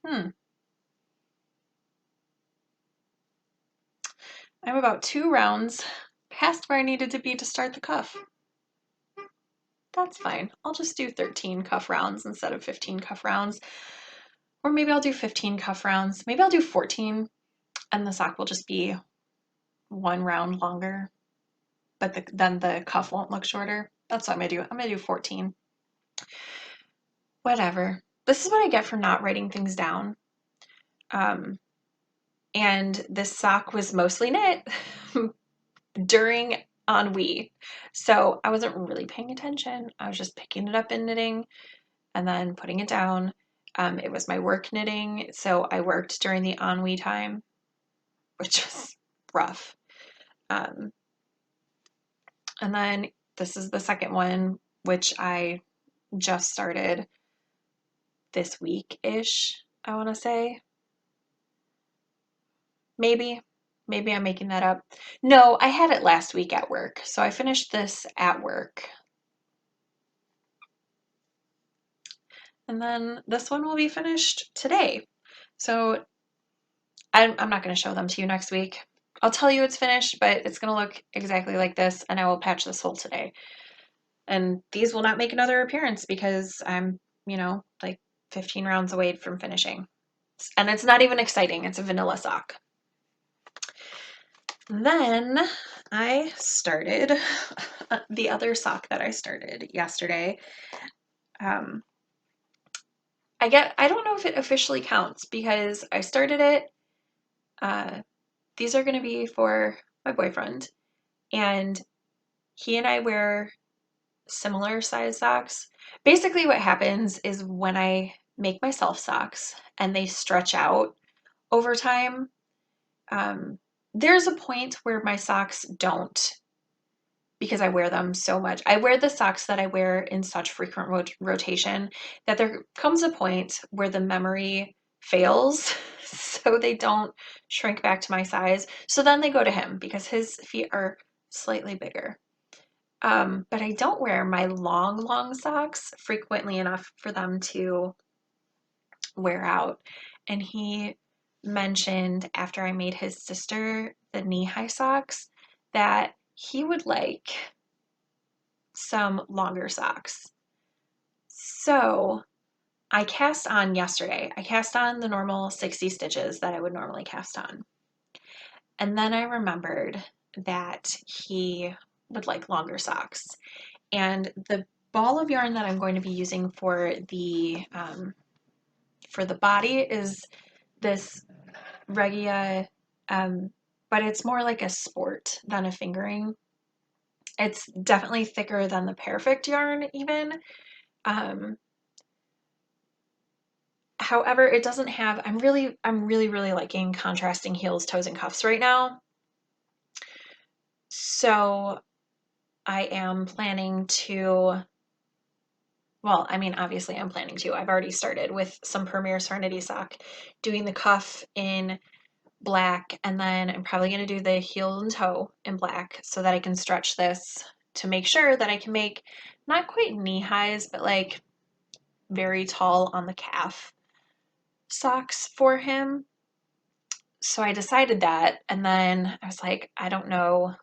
I'm about 2 rounds past where I needed to be to start the cuff. That's fine. I'll just do 13 cuff rounds instead of 15 cuff rounds. Or maybe I'll do 15 cuff rounds. Maybe I'll do 14 and the sock will just be 1 round longer, but then the cuff won't look shorter. That's what I'm gonna do. I'm gonna do 14. Whatever. This is what I get for not writing things down. And this sock was mostly knit during ennui. So I wasn't really paying attention. I was just picking it up and knitting and then putting it down. It was my work knitting, so I worked during the ennui time, which was rough. And then this is the second one, which I just started this week-ish, I want to say. Maybe I'm making that up. No, I had it last week at work, so I finished this at work. And then this one will be finished today. So I'm not going to show them to you next week. I'll tell you it's finished, but it's going to look exactly like this, and I will patch this hole today. And these will not make another appearance because I'm, like 15 rounds away from finishing. And it's not even exciting. It's a vanilla sock. Then I started the other sock that I started yesterday. I don't know if it officially counts because I started it. These are going to be for my boyfriend, and he and I wear similar size socks. Basically, what happens is when I make myself socks and they stretch out over time, there's a point where my socks don't, because I wear them so much. I wear the socks that I wear in such frequent rotation that there comes a point where the memory fails, so they don't shrink back to my size. So then they go to him because his feet are slightly bigger. But I don't wear my long socks frequently enough for them to wear out. And he mentioned after I made his sister the knee-high socks that he would like some longer socks. So I cast on yesterday. I cast on the normal 60 stitches that I would normally cast on. And then I remembered that he would like longer socks. And the ball of yarn that I'm going to be using for the body is this Regia, but it's more like a sport than a fingering. It's definitely thicker than the Perfect yarn even. However, it doesn't have, I'm really liking contrasting heels, toes, and cuffs right now. So I am planning to, well, I mean, obviously I'm planning to. I've already started with some Premier Serenity sock, doing the cuff in black, and then I'm probably going to do the heel and toe in black so that I can stretch this to make sure that I can make not quite knee highs, but like very tall on the calf socks for him. So I decided that, and then I was like, I don't know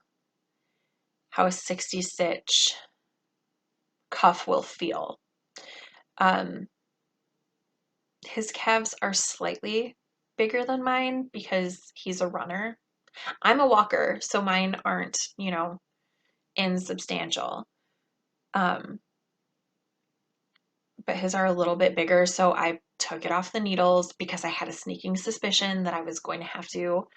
how a 60 stitch cuff will feel. His calves are slightly bigger than mine because he's a runner. I'm a walker, so mine aren't, insubstantial. But his are a little bit bigger, so I took it off the needles because I had a sneaking suspicion that I was going to have to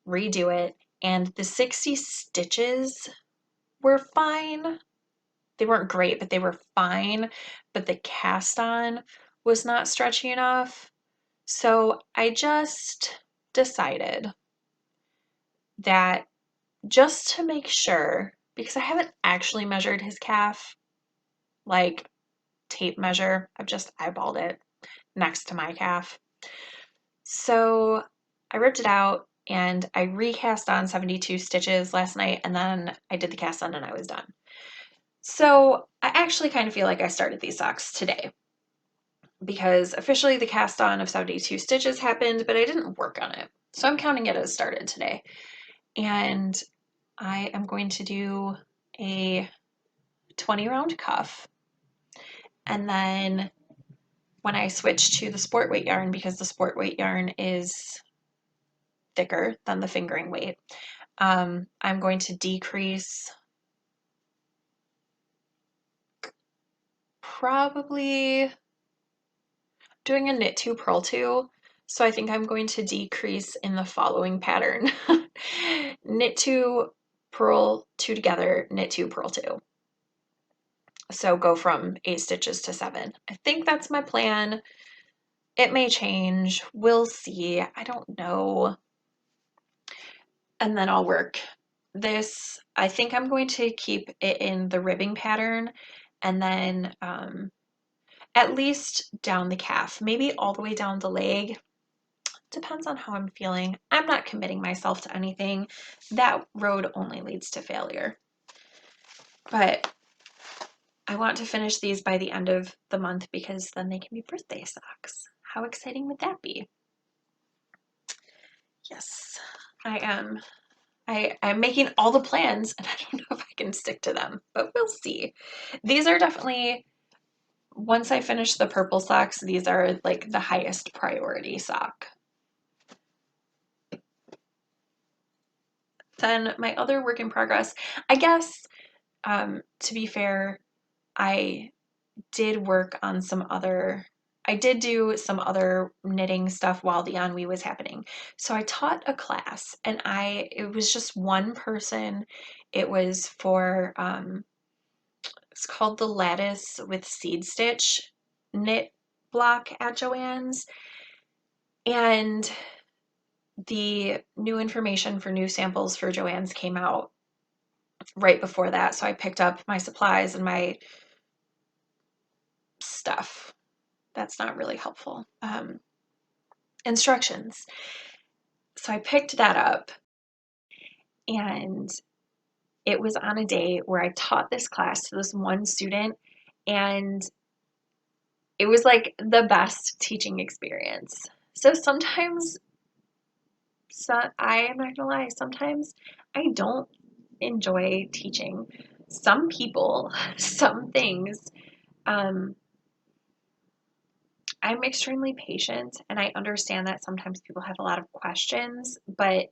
redo it. And the 60 stitches were fine. They weren't great, but they were fine. But the cast on was not stretchy enough. So I just decided that just to make sure, because I haven't actually measured his calf, like tape measure, I've just eyeballed it next to my calf. So I ripped it out and I recast on 72 stitches last night, and then I did the cast on and I was done. So I actually kind of feel like I started these socks today because officially the cast on of 72 stitches happened, but I didn't work on it. So I'm counting it as started today. And I am going to do a 20 round cuff. And then when I switch to the sport weight yarn, because the sport weight yarn is thicker than the fingering weight, I'm going to decrease probably doing a knit 2 purl 2. So I think I'm going to decrease in the following pattern. Knit 2, purl 2 together, knit 2, purl 2. So go from 8 stitches to 7. I think that's my plan. It may change. We'll see. I don't know. And then I'll work this. I think I'm going to keep it in the ribbing pattern and then at least down the calf, maybe all the way down the leg. Depends on how I'm feeling. I'm not committing myself to anything. That road only leads to failure. But I want to finish these by the end of the month because then they can be birthday socks. How exciting would that be? Yes, I am. I'm making all the plans and I don't know if I can stick to them, but we'll see. These are definitely, once I finish the purple socks, these are like the highest priority sock. Then my other work in progress, I guess, to be fair, I did work on some other, I did do some other knitting stuff while the ennui was happening. So I taught a class and it was just one person. It was for, it's called the Lattice with Seed Stitch knit block at Joann's. And the new information for new samples for Joann's came out right before that. So I picked up my supplies and my stuff. That's not really helpful. Instructions. So I picked that up and it was on a day where I taught this class to this one student and it was like the best teaching experience. So sometimes, so I am not gonna lie, sometimes I don't enjoy teaching some people some things. Um, I'm extremely patient and I understand that sometimes people have a lot of questions, but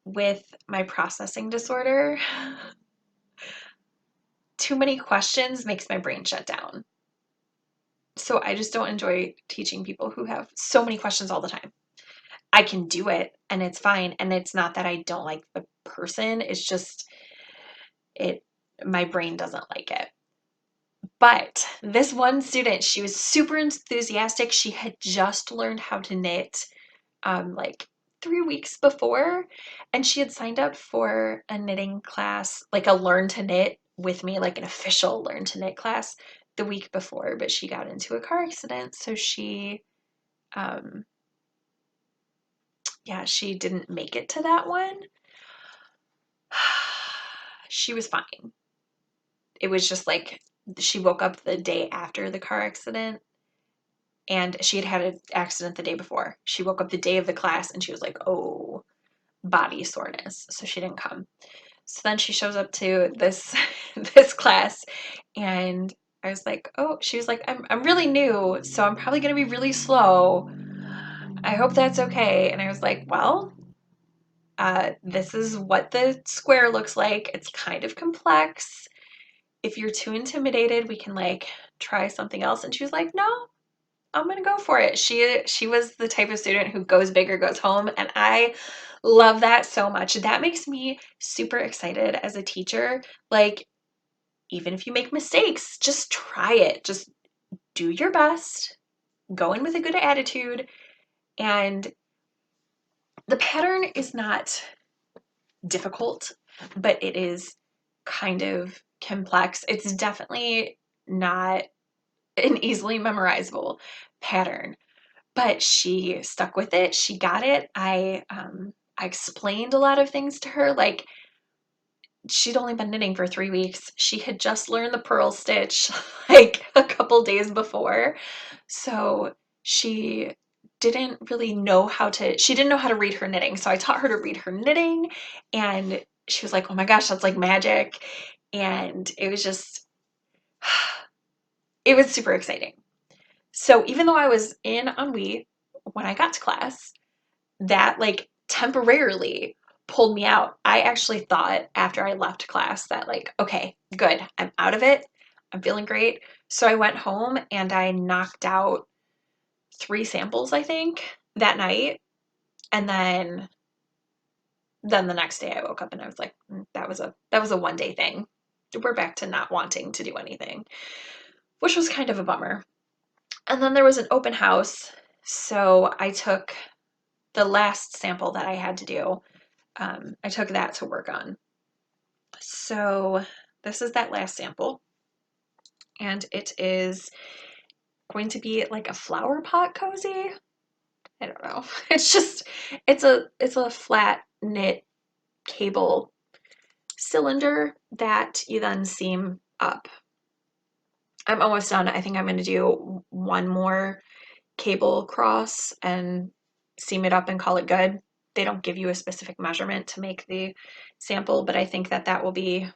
with my processing disorder, too many questions makes my brain shut down. So I just don't enjoy teaching people who have so many questions all the time. I can do it and it's fine. And it's not that I don't like the person, it's just it my brain doesn't like it. But this one student, she was super enthusiastic. She had just learned how to knit like 3 weeks before, and she had signed up for a knitting class, like a learn to knit with me, like an official learn to knit class the week before, but she got into a car accident, so um, yeah, she didn't make it to that one. She was fine. It was just like she woke up the day after the car accident and she had had an accident the day before. She woke up the day of the class and she was like, oh, body soreness. So she didn't come. So then she shows up to this this class and I was like, oh, she was like, I'm really new, so I'm probably gonna be really slow. I hope that's okay. And I was like, well, this is what the square looks like. It's kind of complex. If you're too intimidated, we can like try something else. And she was like, no, I'm gonna go for it. She was the type of student who goes big or goes home, and I love that so much. That makes me super excited as a teacher. Like, even if you make mistakes, just try it. Just do your best. Go in with a good attitude. And the pattern is not difficult, but it is kind of complex. It's definitely not an easily memorizable pattern, but she stuck with it. She got it. I explained a lot of things to her. Like, she'd only been knitting for 3 weeks. She had just learned the purl stitch like a couple days before. So she didn't really know she didn't know how to read her knitting. So I taught her to read her knitting and she was like, oh my gosh, that's like magic. And it was just, it was super exciting. So even though I was in ennui when I got to class, that like temporarily pulled me out. I actually thought after I left class that like, okay, good, I'm out of it. I'm feeling great. So I went home and I knocked out 3 samples, I think, that night. And then the next day I woke up and I was like, that was a 1 day thing. We're back to not wanting to do anything, which was kind of a bummer. And then there was an open house. So I took the last sample that I had to do. I took that to work on. So this is that last sample. And it is going to be like a flower pot cozy. I don't know. It's a flat knit cable cylinder that you then seam up. I'm almost done. I think I'm going to do one more cable cross and seam it up and call it good. They don't give you a specific measurement to make the sample, but I think that will be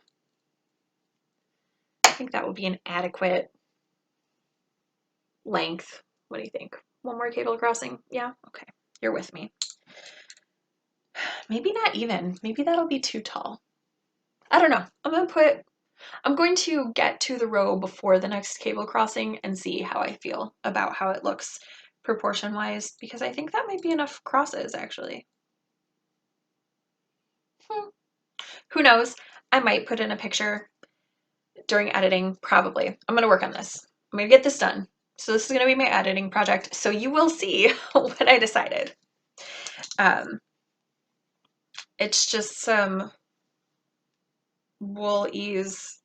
an adequate length. What do you think? One more cable crossing? Yeah? Okay. You're with me. Maybe not even. Maybe that'll be too tall. I don't know. I'm going to get to the row before the next cable crossing and see how I feel about how it looks proportion wise, because I think that might be enough crosses actually. Who knows? I might put in a picture during editing, probably. I'm gonna work on this. I'm gonna get this done. So this is gonna be my editing project. So you will see what I decided. It's just some wool ease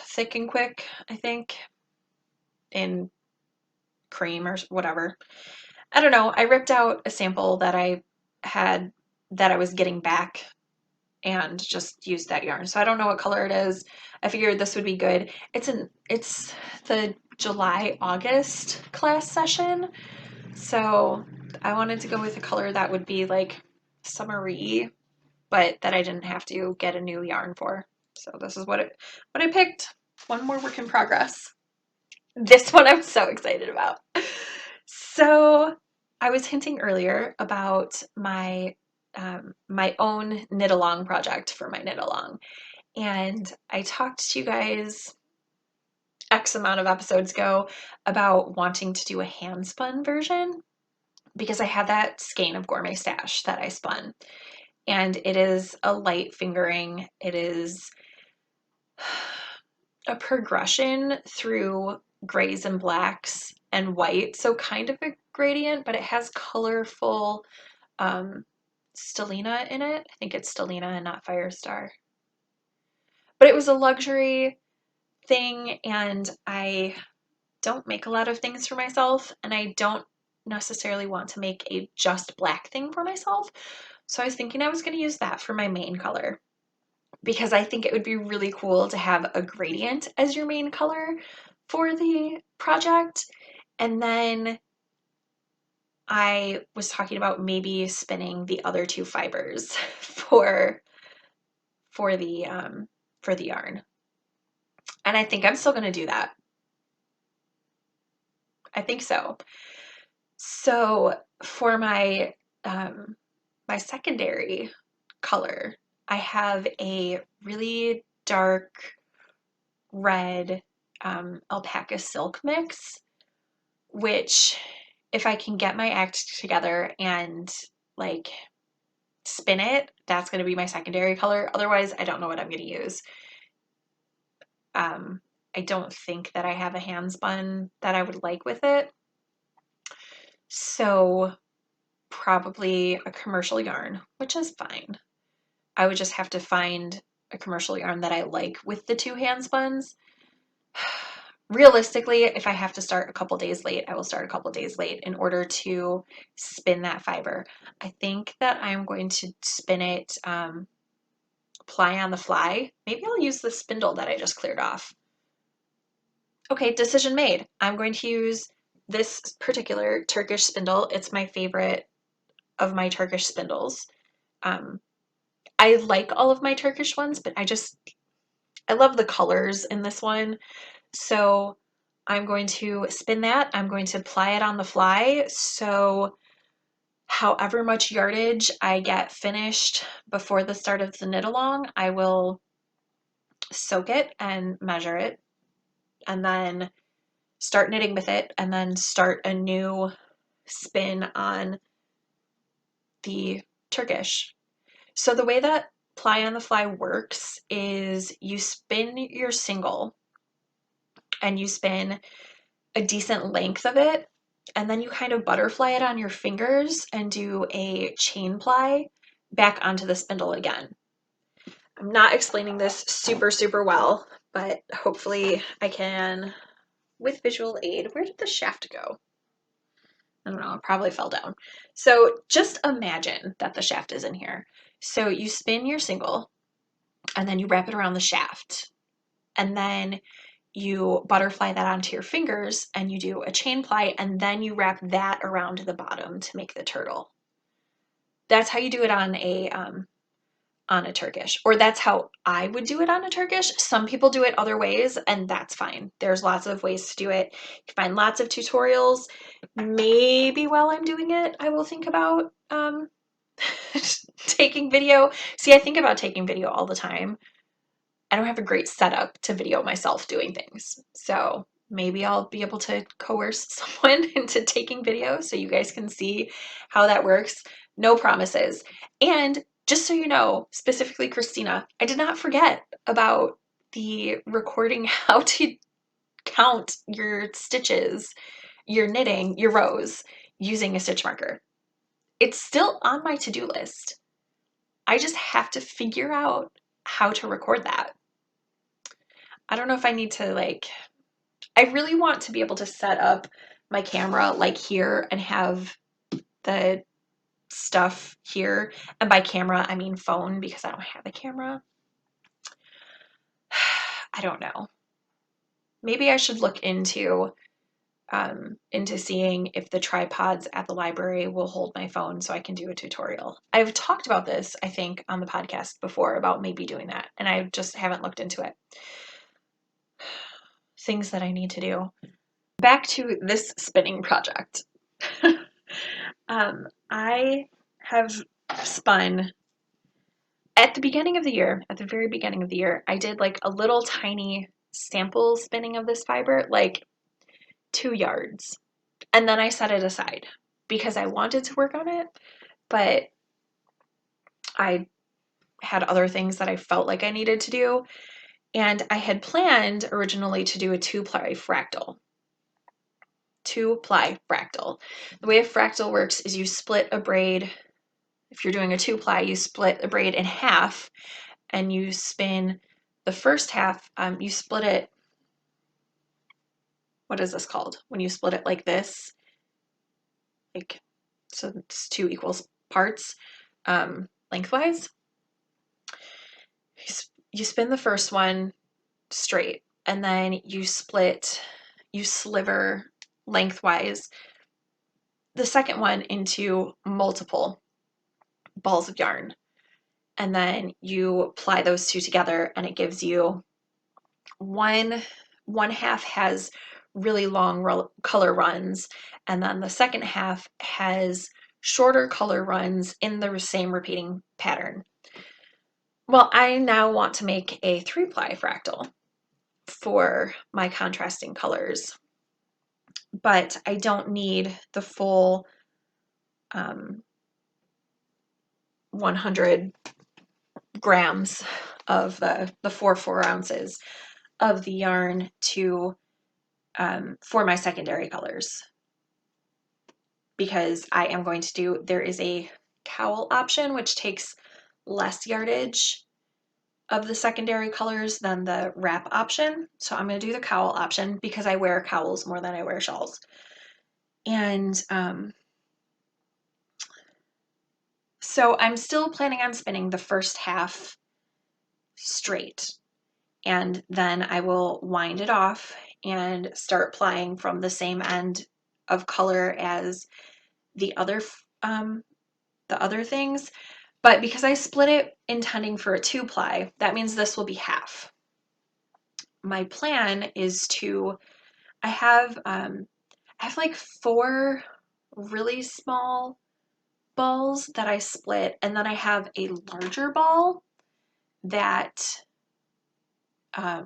thick and quick, I think, in cream or whatever. I don't know. I ripped out a sample that I had that I was getting back and just used that yarn. So I don't know what color it is. I figured this would be good. It's the July-August class session. So I wanted to go with a color that would be like summery, but that I didn't have to get a new yarn for. So this is what I picked. One more work in progress. This one I'm so excited about. So I was hinting earlier about my my own knit along project for my knit along, and I talked to you guys X amount of episodes ago about wanting to do a hand spun version because I had that skein of Gourmet Stash that I spun, and it is a light fingering. It is a progression through grays and blacks and white, so kind of a gradient, but it has colorful stellina in it. I think it's stellina and not Firestar. But it was a luxury thing, and I don't make a lot of things for myself, and I don't necessarily want to make a just black thing for myself. So I was thinking I was going to use that for my main color because I think it would be really cool to have a gradient as your main color for the project. And then I was talking about maybe spinning the other two fibers for the yarn. And I think I'm still going to do that. I think so. So for my my secondary color, I have a really dark red alpaca silk mix, which if I can get my act together and like spin it, that's going to be my secondary color. Otherwise, I don't know what I'm going to use. I don't think that I have a hand spun that I would like with it. So probably a commercial yarn, which is fine. I would just have to find a commercial yarn that I like with the two hand spuns. Realistically, if I have to start a couple days late, I will start a couple days late in order to spin that fiber. I think that I'm going to spin it ply on the fly. Maybe I'll use the spindle that I just cleared off. Okay, decision made. I'm going to use this particular Turkish spindle. It's my favorite of my Turkish spindles. I like all of my Turkish ones, but I love the colors in this one. So I'm going to spin that. I'm going to ply it on the fly. So however much yardage I get finished before the start of the knit along, I will soak it and measure it and then start knitting with it and then start a new spin on the Turkish. So the way that ply on the fly works is you spin your single and you spin a decent length of it, and then you kind of butterfly it on your fingers and do a chain ply back onto the spindle again. I'm not explaining this super well, but hopefully I can with visual aid. Where did the shaft go? I don't know, it probably fell down. So just imagine that the shaft is in here. So you spin your single and then you wrap it around the shaft, and then you butterfly that onto your fingers and you do a chain ply, and then you wrap that around the bottom to make the turtle. That's how you do it on a Turkish, or that's how I would do it on a Turkish. Some people do it other ways, and that's fine. There's lots of ways to do it. You can find lots of tutorials. Maybe while I'm doing it, I will think about taking video. See, I think about taking video all the time. I don't have a great setup to video myself doing things. So maybe I'll be able to coerce someone into taking video so you guys can see how that works. No promises. And just so you know, specifically Christina, I did not forget about the recording how to count your stitches, your knitting, your rows using a stitch marker. It's still on my to-do list. I just have to figure out how to record that. I don't know if I need to I really want to be able to set up my camera like here and have the stuff here. And by camera, I mean phone, because I don't have a camera. I don't know. Maybe I should look into seeing if the tripods at the library will hold my phone so I can do a tutorial. I've talked about this, I think, on the podcast before about maybe doing that, and I just haven't looked into it. Things that I need to do. Back to this spinning project. I have spun at the beginning of the year, at the very beginning of the year, I did like a little tiny sample spinning of this fiber, like 2 yards. And then I set it aside because I wanted to work on it, but I had other things that I felt like I needed to do. And I had planned originally to do a 2-ply fractal. 2-ply fractal. The way a fractal works is you split a braid. If you're doing a 2-ply, you split a braid in half and you spin the first half. You split it. What is this called? When you split it like this, so it's 2 equal parts, lengthwise. You spin the first one straight, and then you sliver lengthwise the second one into multiple balls of yarn. And then you ply those 2 together, and it gives you one half has really long color runs, and then the second half has shorter color runs in the same repeating pattern. Well, I now want to make a 3-ply fractal for my contrasting colors, but I don't need the full 100 grams of the 4 ounces of the yarn to for my secondary colors, because I am going to do, there is a cowl option which takes less yardage of the secondary colors than the wrap option. So I'm going to do the cowl option because I wear cowls more than I wear shawls. And so I'm still planning on spinning the first half straight, and then I will wind it off and start plying from the same end of color as the other things. But because I split it intending for a 2-ply, that means this will be half. My plan is to, I have like 4 really small balls that I split, and then I have a larger ball that I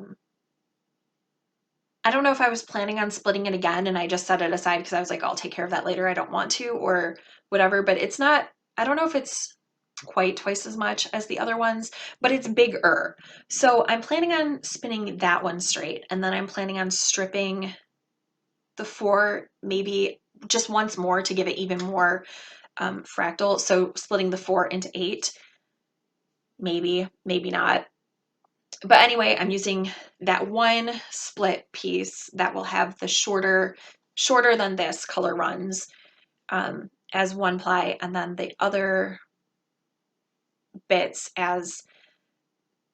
don't know if I was planning on splitting it again and I just set it aside because I was like, I'll take care of that later, I don't want to, or whatever. But it's not, I don't know if it's quite twice as much as the other ones, but it's bigger. So I'm planning on spinning that one straight, and then I'm planning on stripping the 4 maybe just once more to give it even more fractal. So splitting the 4 into 8, maybe not. But anyway, I'm using that one split piece that will have the shorter than this color runs as 1-ply, and then the other bits as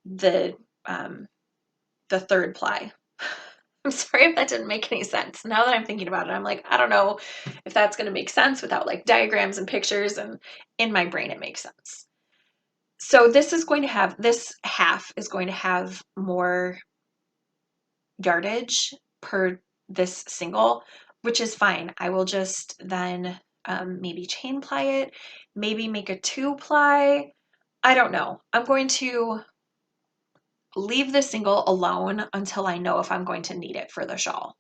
the 3rd ply. I'm sorry if that didn't make any sense. Now that I'm thinking about it, I'm like, I don't know if that's going to make sense without like diagrams and pictures, and in my brain it makes sense. So this half is going to have more yardage per this single, which is fine. I will just then maybe chain ply it, maybe make a 2-ply. I don't know. I'm going to leave the single alone until I know if I'm going to need it for the shawl.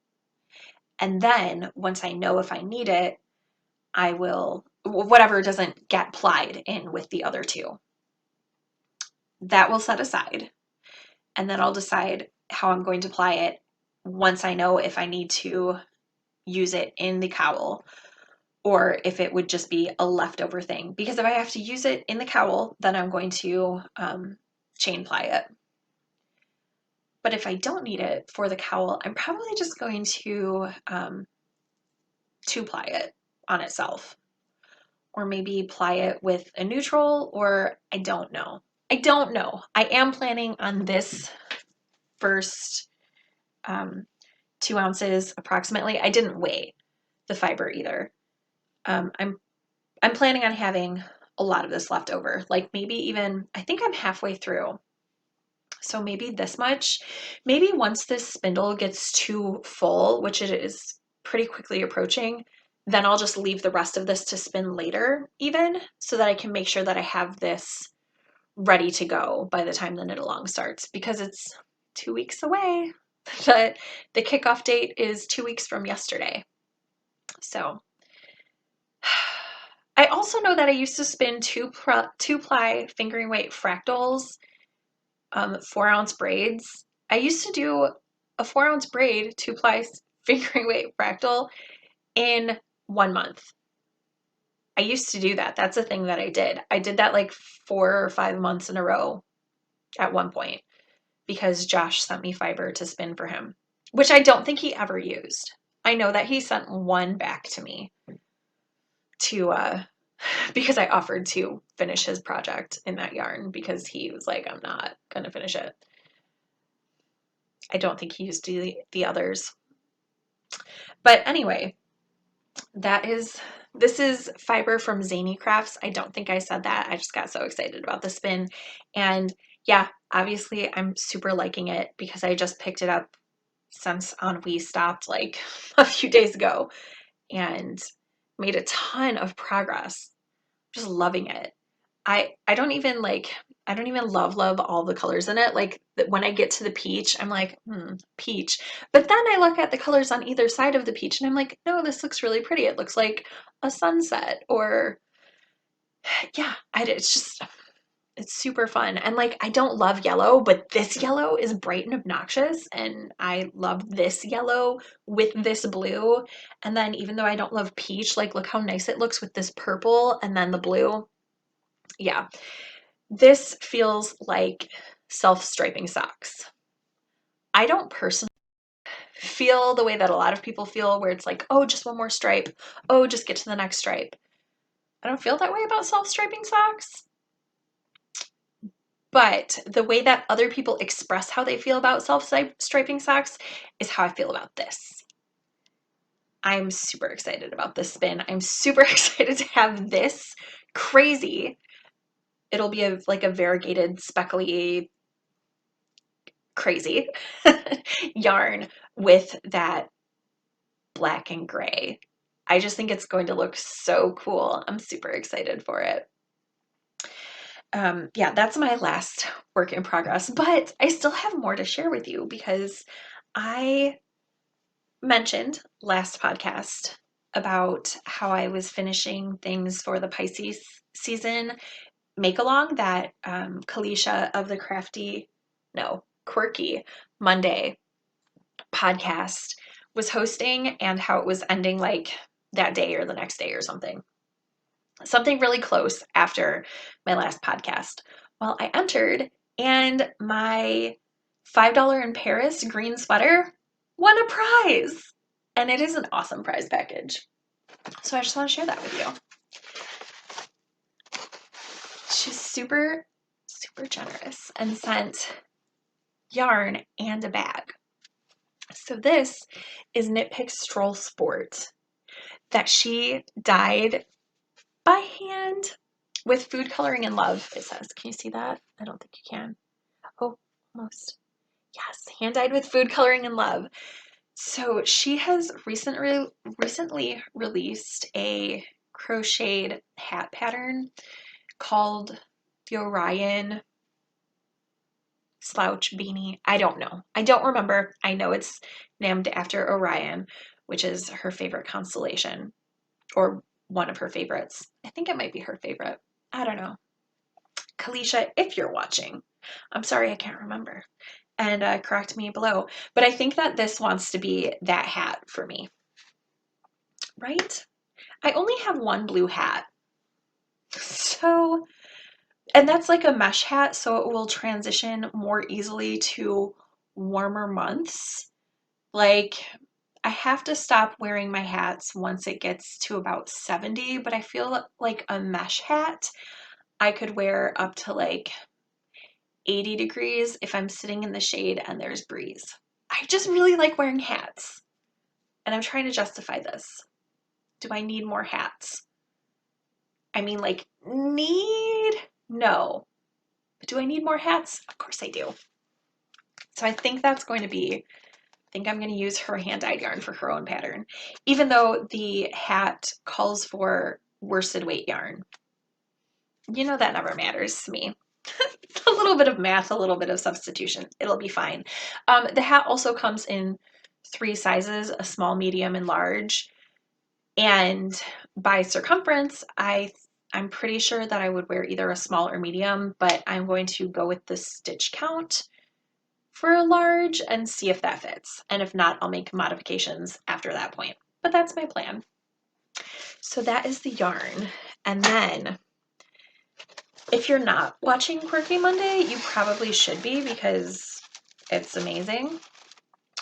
And then once I know if I need it, I will, whatever doesn't get plied in with the other two, that will set aside. And then I'll decide how I'm going to ply it once I know if I need to use it in the cowl or if it would just be a leftover thing. Because if I have to use it in the cowl, then I'm going to chain ply it. But if I don't need it for the cowl, I'm probably just going to 2-ply it on itself. Or maybe ply it with a neutral, or I don't know. I don't know. I am planning on this first 2 ounces approximately. I didn't weigh the fiber either. I'm planning on having a lot of this left over, like maybe even, I think I'm halfway through. So maybe this much. Maybe once this spindle gets too full, which it is pretty quickly approaching, then I'll just leave the rest of this to spin later even, so that I can make sure that I have this ready to go by the time the knit along starts, because it's 2 weeks away. The kickoff date is 2 weeks from yesterday. So I also know that I used to spin 2-ply fingering weight fractals, 4-ounce braids. I used to do a 4-ounce braid, 2-ply fingering weight fractal in 1 month. I used to do that. That's a thing that I did. I did that like 4 or 5 months in a row at one point because Josh sent me fiber to spin for him, which I don't think he ever used. I know that he sent one back to me to because I offered to finish his project in that yarn because he was like, I'm not gonna finish it. I don't think he used the others. But anyway, this is fiber from Zanie Crafts. I don't think I said that. I just got so excited about the spin. And yeah, obviously I'm super liking it because I just picked it up since Ennui stopped like a few days ago and made a ton of progress. Just loving it. I don't even love all the colors in it. Like when I get to the peach, I'm like, peach. But then I look at the colors on either side of the peach and I'm like, no, this looks really pretty. It looks like a sunset, or yeah, it's super fun. And like, I don't love yellow, but this yellow is bright and obnoxious. And I love this yellow with this blue. And then even though I don't love peach, like look how nice it looks with this purple and then the blue. Yeah. This feels like self-striping socks. I don't personally feel the way that a lot of people feel, where it's like, oh, just one more stripe. Oh, just get to the next stripe. I don't feel that way about self-striping socks. But the way that other people express how they feel about self-striping socks is how I feel about this. I'm super excited about this spin. I'm super excited to have this crazy. It'll be like a variegated, speckly, crazy yarn with that black and gray. I just think it's going to look so cool. I'm super excited for it. Yeah, that's my last work in progress, but I still have more to share with you because I mentioned last podcast about how I was finishing things for the Pisces season make along that Kalisha of the Quirky Monday podcast was hosting, and how it was ending like that day or the next day or something really close after my last podcast. Well, I entered and my $5 in Paris green sweater won a prize, and it is an awesome prize package. So I just want to share that with you. She's super, super generous and sent yarn and a bag. So this is Knit Pick Stroll Sport that she dyed by hand with food coloring and love, it says. Can you see that? I don't think you can. Oh, almost. Yes, hand dyed with food coloring and love. So she has recently released a crocheted hat pattern called the Orion slouch beanie. I don't know. I don't remember. I know it's named after Orion, which is her favorite constellation, or one of her favorites. I think it might be her favorite. I don't know. Kalisha, if you're watching, I'm sorry I can't remember. And correct me below. But I think that this wants to be that hat for me. Right? I only have one blue hat. So, and that's like a mesh hat, so it will transition more easily to warmer months. Like, I have to stop wearing my hats once it gets to about 70, but I feel like a mesh hat I could wear up to like 80 degrees if I'm sitting in the shade and there's breeze. I just really like wearing hats, and I'm trying to justify this. Do I need more hats? I mean, like, need? No. But do I need more hats? Of course I do. So I think that's going to be, I think I'm going to use her hand-dyed yarn for her own pattern, even though the hat calls for worsted weight yarn. You know that never matters to me. A little bit of math, a little bit of substitution. It'll be fine. The hat also comes in 3 sizes, a small, medium, and large. And by circumference, I'm pretty sure that I would wear either a small or medium, but I'm going to go with the stitch count for a large and see if that fits. And if not, I'll make modifications after that point. But that's my plan. So that is the yarn. And then if you're not watching Quirky Monday, you probably should be because it's amazing.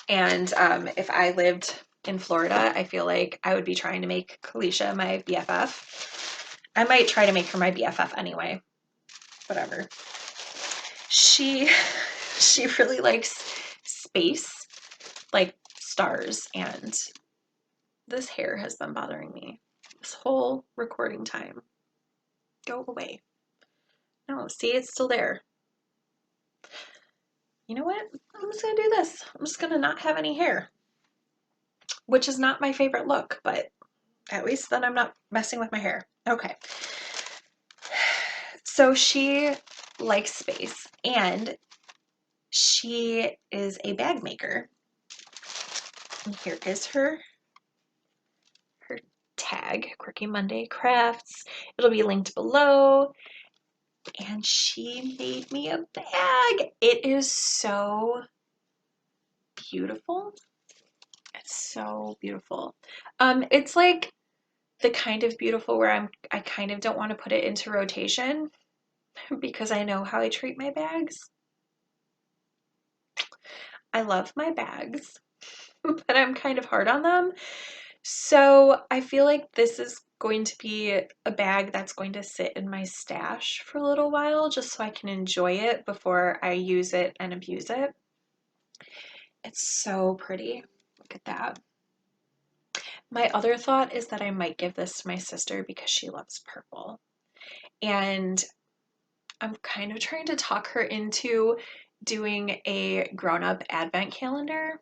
And if I lived in Florida, I feel like I would be trying to make Kalisha my BFF. I might try to make her my BFF anyway. Whatever. She really likes space, like stars, and this hair has been bothering me this whole recording time. Go away. No, see, it's still there. You know what? I'm just gonna do this. I'm just gonna not have any hair, which is not my favorite look, but at least then I'm not messing with my hair. Okay. So she likes space, and she is a bag maker. And here is her tag, Quirky Monday Crafts. It'll be linked below. And she made me a bag. It is so beautiful. It's so beautiful. It's like the kind of beautiful where I kind of don't want to put it into rotation because I know how I treat my bags. I love my bags, but I'm kind of hard on them. So I feel like this is going to be a bag that's going to sit in my stash for a little while just so I can enjoy it before I use it and abuse it. It's so pretty. Look at that. My other thought is that I might give this to my sister because she loves purple. And I'm kind of trying to talk her into doing a grown-up advent calendar,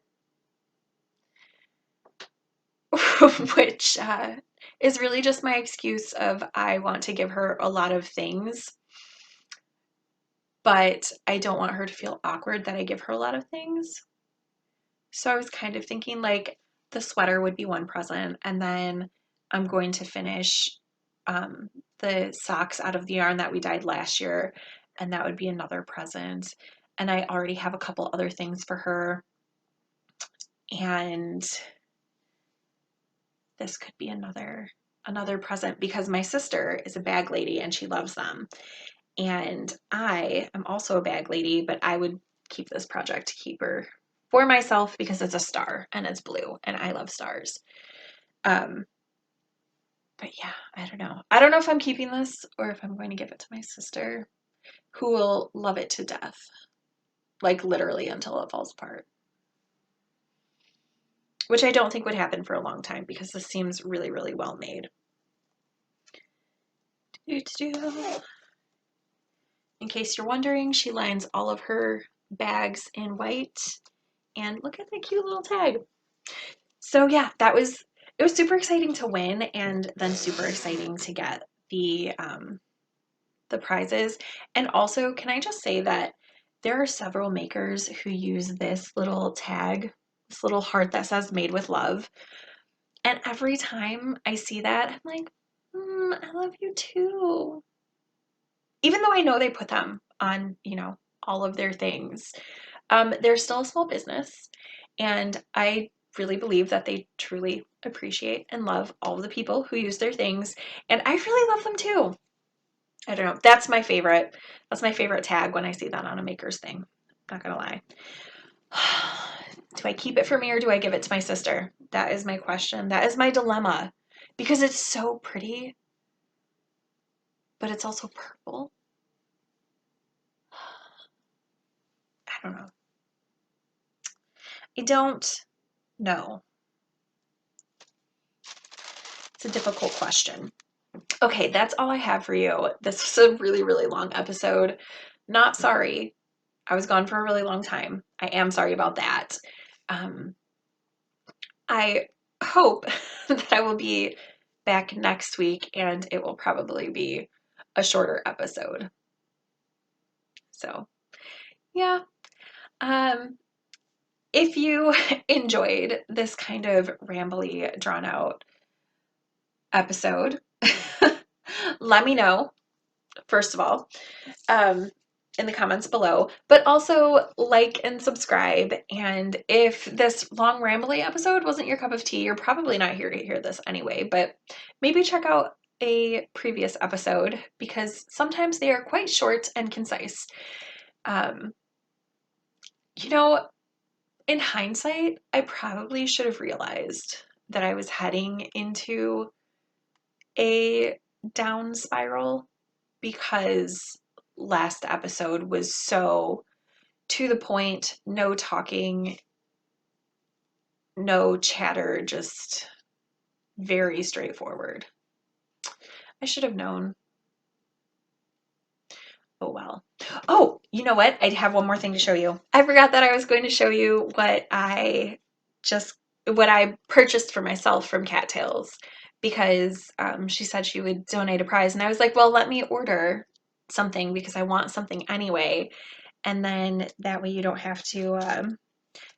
which is really just my excuse of I want to give her a lot of things, but I don't want her to feel awkward that I give her a lot of things. So I was kind of thinking like the sweater would be one present, and then I'm going to finish the socks out of the yarn that we dyed last year, and that would be another present. And I already have a couple other things for her, and this could be another present because my sister is a bag lady and she loves them. And I am also a bag lady, but I would keep this project keeper for myself because it's a star and it's blue and I love stars. But yeah, I don't know. I don't know if I'm keeping this or if I'm going to give it to my sister, who will love it to death. Like literally until it falls apart. which I don't think would happen for a long time because this seems really, really well made. In case you're wondering, she lines all of her bags in white, and look at the cute little tag. So yeah, it was super exciting to win, and then super exciting to get the prizes. And also, can I just say that there are several makers who use this little tag, this little heart that says made with love. And every time I see that, I'm like, I love you too. Even though I know they put them on, all of their things, they're still a small business. And I really believe that they truly appreciate and love all of the people who use their things. And I really love them too. I don't know. That's my favorite. That's my favorite tag when I see that on a maker's thing. Not gonna lie. Do I keep it for me or do I give it to my sister? That is my question. That is my dilemma. Because it's so pretty, but it's also purple. I don't know. I don't know. It's a difficult question. Okay, that's all I have for you. This was a really, really long episode. Not sorry. I was gone for a really long time. I am sorry about that. I hope that I will be back next week and it will probably be a shorter episode. So, yeah. If you enjoyed this kind of rambly, drawn out episode, let me know, first of all, in the comments below, but also like and subscribe. And if this long rambly episode wasn't your cup of tea, you're probably not here to hear this anyway, but maybe check out a previous episode because sometimes they are quite short and concise. You know, in hindsight, I probably should have realized that I was heading into a down spiral because last episode was so to the point, no talking, no chatter, just very straightforward. I should have known. Oh well. Oh, you know what? I have one more thing to show you. I forgot that I was going to show you what I purchased for myself from Cattails because she said she would donate a prize, and I was like, well, let me order something because I want something anyway, and then that way you don't have to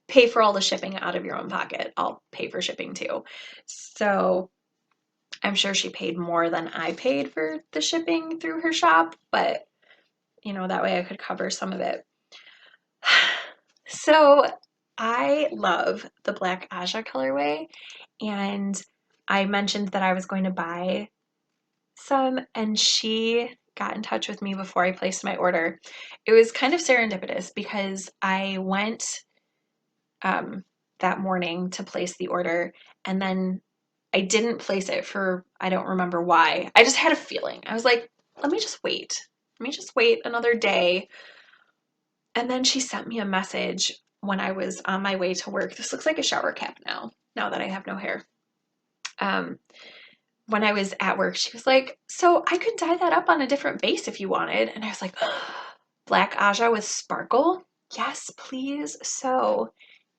pay for all the shipping out of your own pocket. I'll pay for shipping too. So I'm sure she paid more than I paid for the shipping through her shop, but that way I could cover some of it. So I love the Black Aja colorway, and I mentioned that I was going to buy some, and she got in touch with me before I placed my order. It was kind of serendipitous because I went that morning to place the order, and then I didn't place it for, I don't remember why. I just had a feeling. I was like, let me just wait. Let me just wait another day. And then she sent me a message when I was on my way to work. This looks like a shower cap now that I have no hair. When I was at work, she was like, so I could dye that up on a different base if you wanted. And I was like, Black Aja with sparkle? Yes, please. So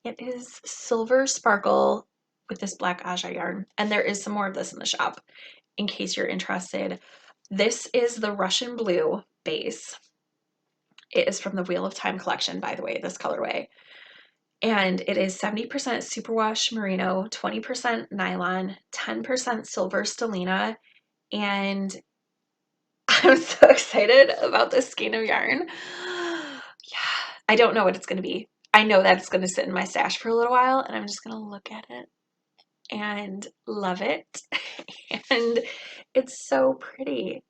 it is silver sparkle with this Black Aja yarn. And there is some more of this in the shop in case you're interested. This is the Russian blue base. It is from the Wheel of Time collection, by the way, this colorway. And it is 70% superwash merino, 20% nylon, 10% silver stellina. And I'm so excited about this skein of yarn. Yeah, I don't know what it's going to be. I know that it's going to sit in my stash for a little while, and I'm just going to look at it and love it. And it's so pretty.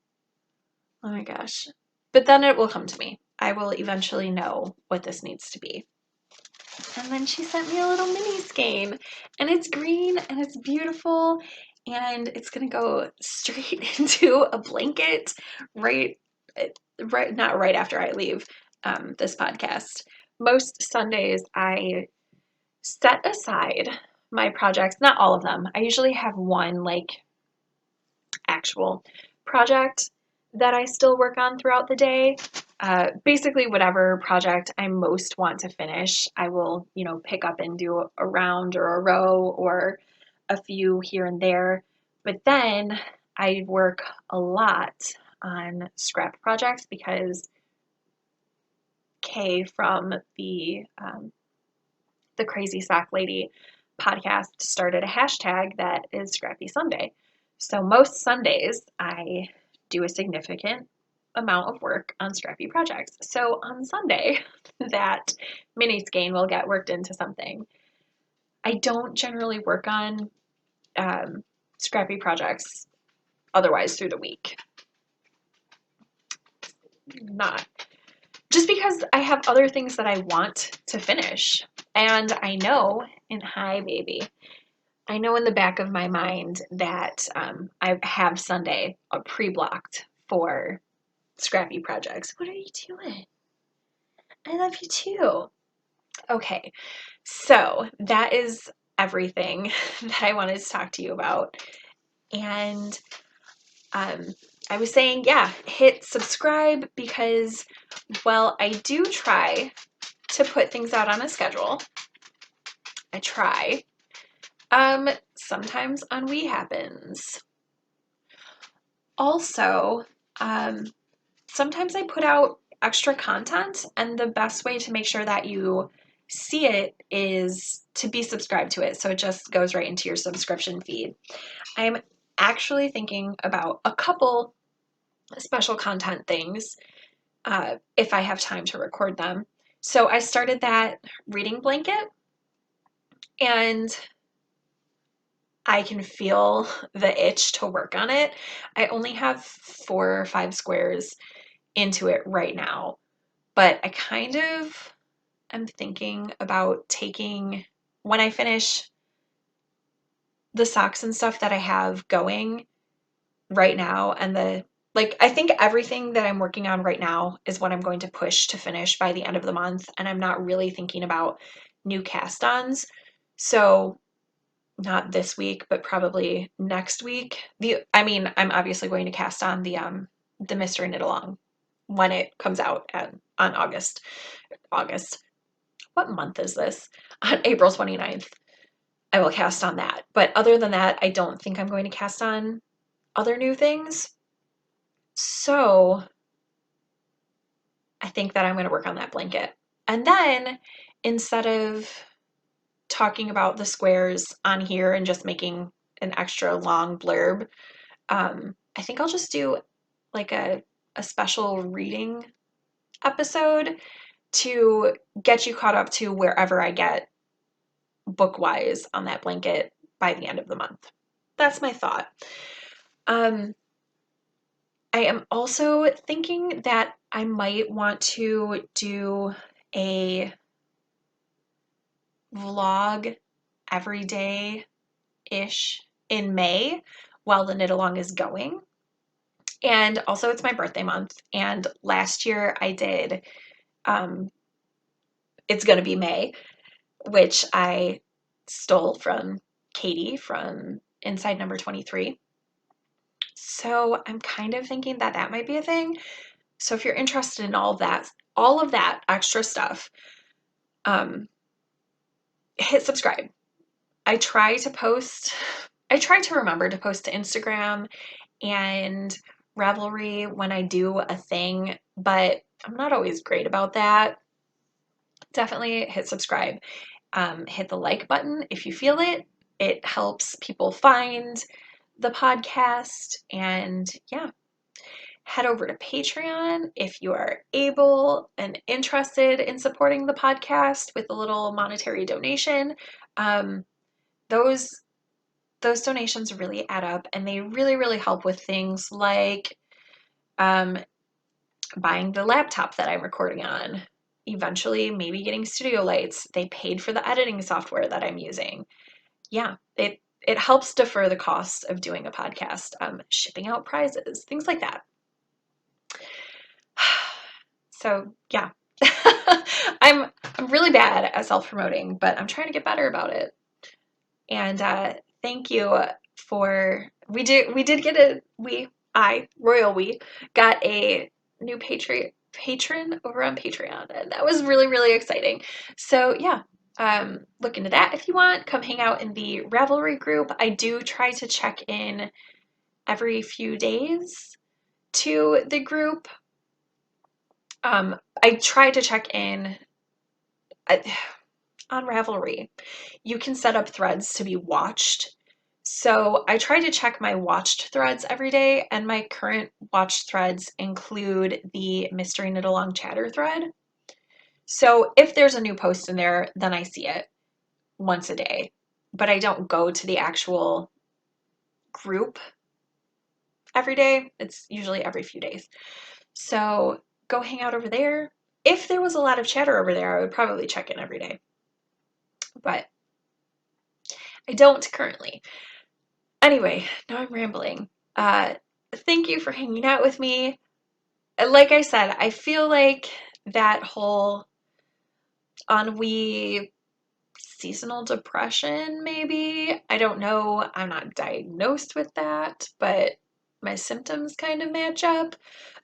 Oh my gosh. But then it will come to me. I will eventually know what this needs to be. And then she sent me a little mini skein, and it's green and it's beautiful, and it's gonna go straight into a blanket right not right after I leave this podcast. Most Sundays I set aside my projects, not all of them. I usually have one like actual project that I still work on throughout the day. Basically, whatever project I most want to finish, I will, pick up and do a round or a row or a few here and there. But then I work a lot on scrap projects because Kay from the Crazy Sock Lady podcast started a hashtag that is Scrappy Sunday. So most Sundays I do a significant amount of work on scrappy projects. So on Sunday, that mini skein will get worked into something. I don't generally work on scrappy projects otherwise through the week. Not just because I have other things that I want to finish. And I know hi, baby. I know in the back of my mind that I have Sunday pre-blocked for scrappy projects. What are you doing? I love you too. Okay, so that is everything that I wanted to talk to you about. And I was saying, yeah, hit subscribe because, well, I do try to put things out on a schedule. I try. Sometimes ennui happens. Also, sometimes I put out extra content, and the best way to make sure that you see it is to be subscribed to it, so it just goes right into your subscription feed. I'm actually thinking about a couple special content things if I have time to record them. So I started that reading blanket, and I can feel the itch to work on it. I only have 4 or 5 squares into it right now, but I kind of am thinking about taking, when I finish the socks and stuff that I have going right now, and I think everything that I'm working on right now is what I'm going to push to finish by the end of the month, and I'm not really thinking about new cast-ons. So not this week, but probably next week. I'm obviously going to cast on the Mystery Knit Along when it comes out on August. What month is this? On April 29th, I will cast on that. But other than that, I don't think I'm going to cast on other new things. So I think that I'm going to work on that blanket. And then instead of talking about the squares on here and just making an extra long blurb, I think I'll just do like a special reading episode to get you caught up to wherever I get book-wise on that blanket by the end of the month. That's my thought. I am also thinking that I might want to do a vlog every day-ish in May while the knit along is going. And also it's my birthday month, and last year I did It's Gonna Be May, which I stole from Katie from Inside Number 23. So I'm kind of thinking that that might be a thing. So if you're interested in all of that extra stuff, hit subscribe. I try to remember to post to Instagram and Ravelry when I do a thing, but I'm not always great about that. Definitely hit subscribe. Hit the like button if you feel it. It helps people find the podcast. And yeah, head over to Patreon if you are able and interested in supporting the podcast with a little monetary donation. Those donations really add up, and they really, really help with things like buying the laptop that I'm recording on, eventually maybe getting studio lights. They paid for the editing software that I'm using. Yeah, it helps defer the cost of doing a podcast, shipping out prizes, things like that. So yeah, I'm really bad at self-promoting, but I'm trying to get better about it. And thank you for we did get a we I royal we got a new patron over on Patreon, and that was really really exciting. So yeah, look into that if you want. Come hang out in the Ravelry group. I do try to check in every few days to the group. I try to check in on Ravelry. You can set up threads to be watched. So I try to check my watched threads every day, and my current watched threads include the Mystery Knit Along Chatter thread. So if there's a new post in there, then I see it once a day. But I don't go to the actual group every day. It's usually every few days. So go hang out over there. If there was a lot of chatter over there, I would probably check in every day. But I don't currently. Anyway, now I'm rambling. Thank you for hanging out with me. Like I said, I feel like that whole ennui seasonal depression, maybe. I don't know. I'm not diagnosed with that, but my symptoms kind of match up.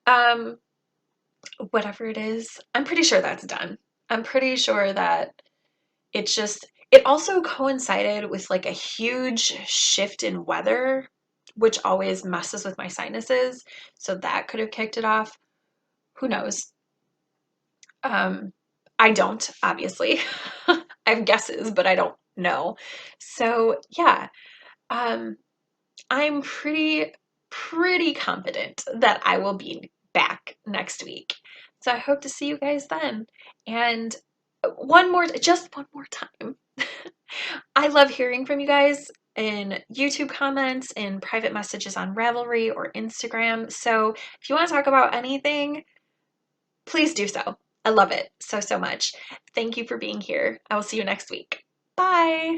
Um, whatever it is, I'm pretty sure that's done. I'm pretty sure that it also coincided with like a huge shift in weather, which always messes with my sinuses. So that could have kicked it off. Who knows? Um, I don't, obviously. I have guesses, but I don't know. So yeah, um, I'm pretty confident that I will be back next week. So I hope to see you guys then. And just one more time. I love hearing from you guys in YouTube comments, in private messages on Ravelry or Instagram. So if you want to talk about anything, please do so. I love it so much. Thank you for being here. I will see you next week. Bye.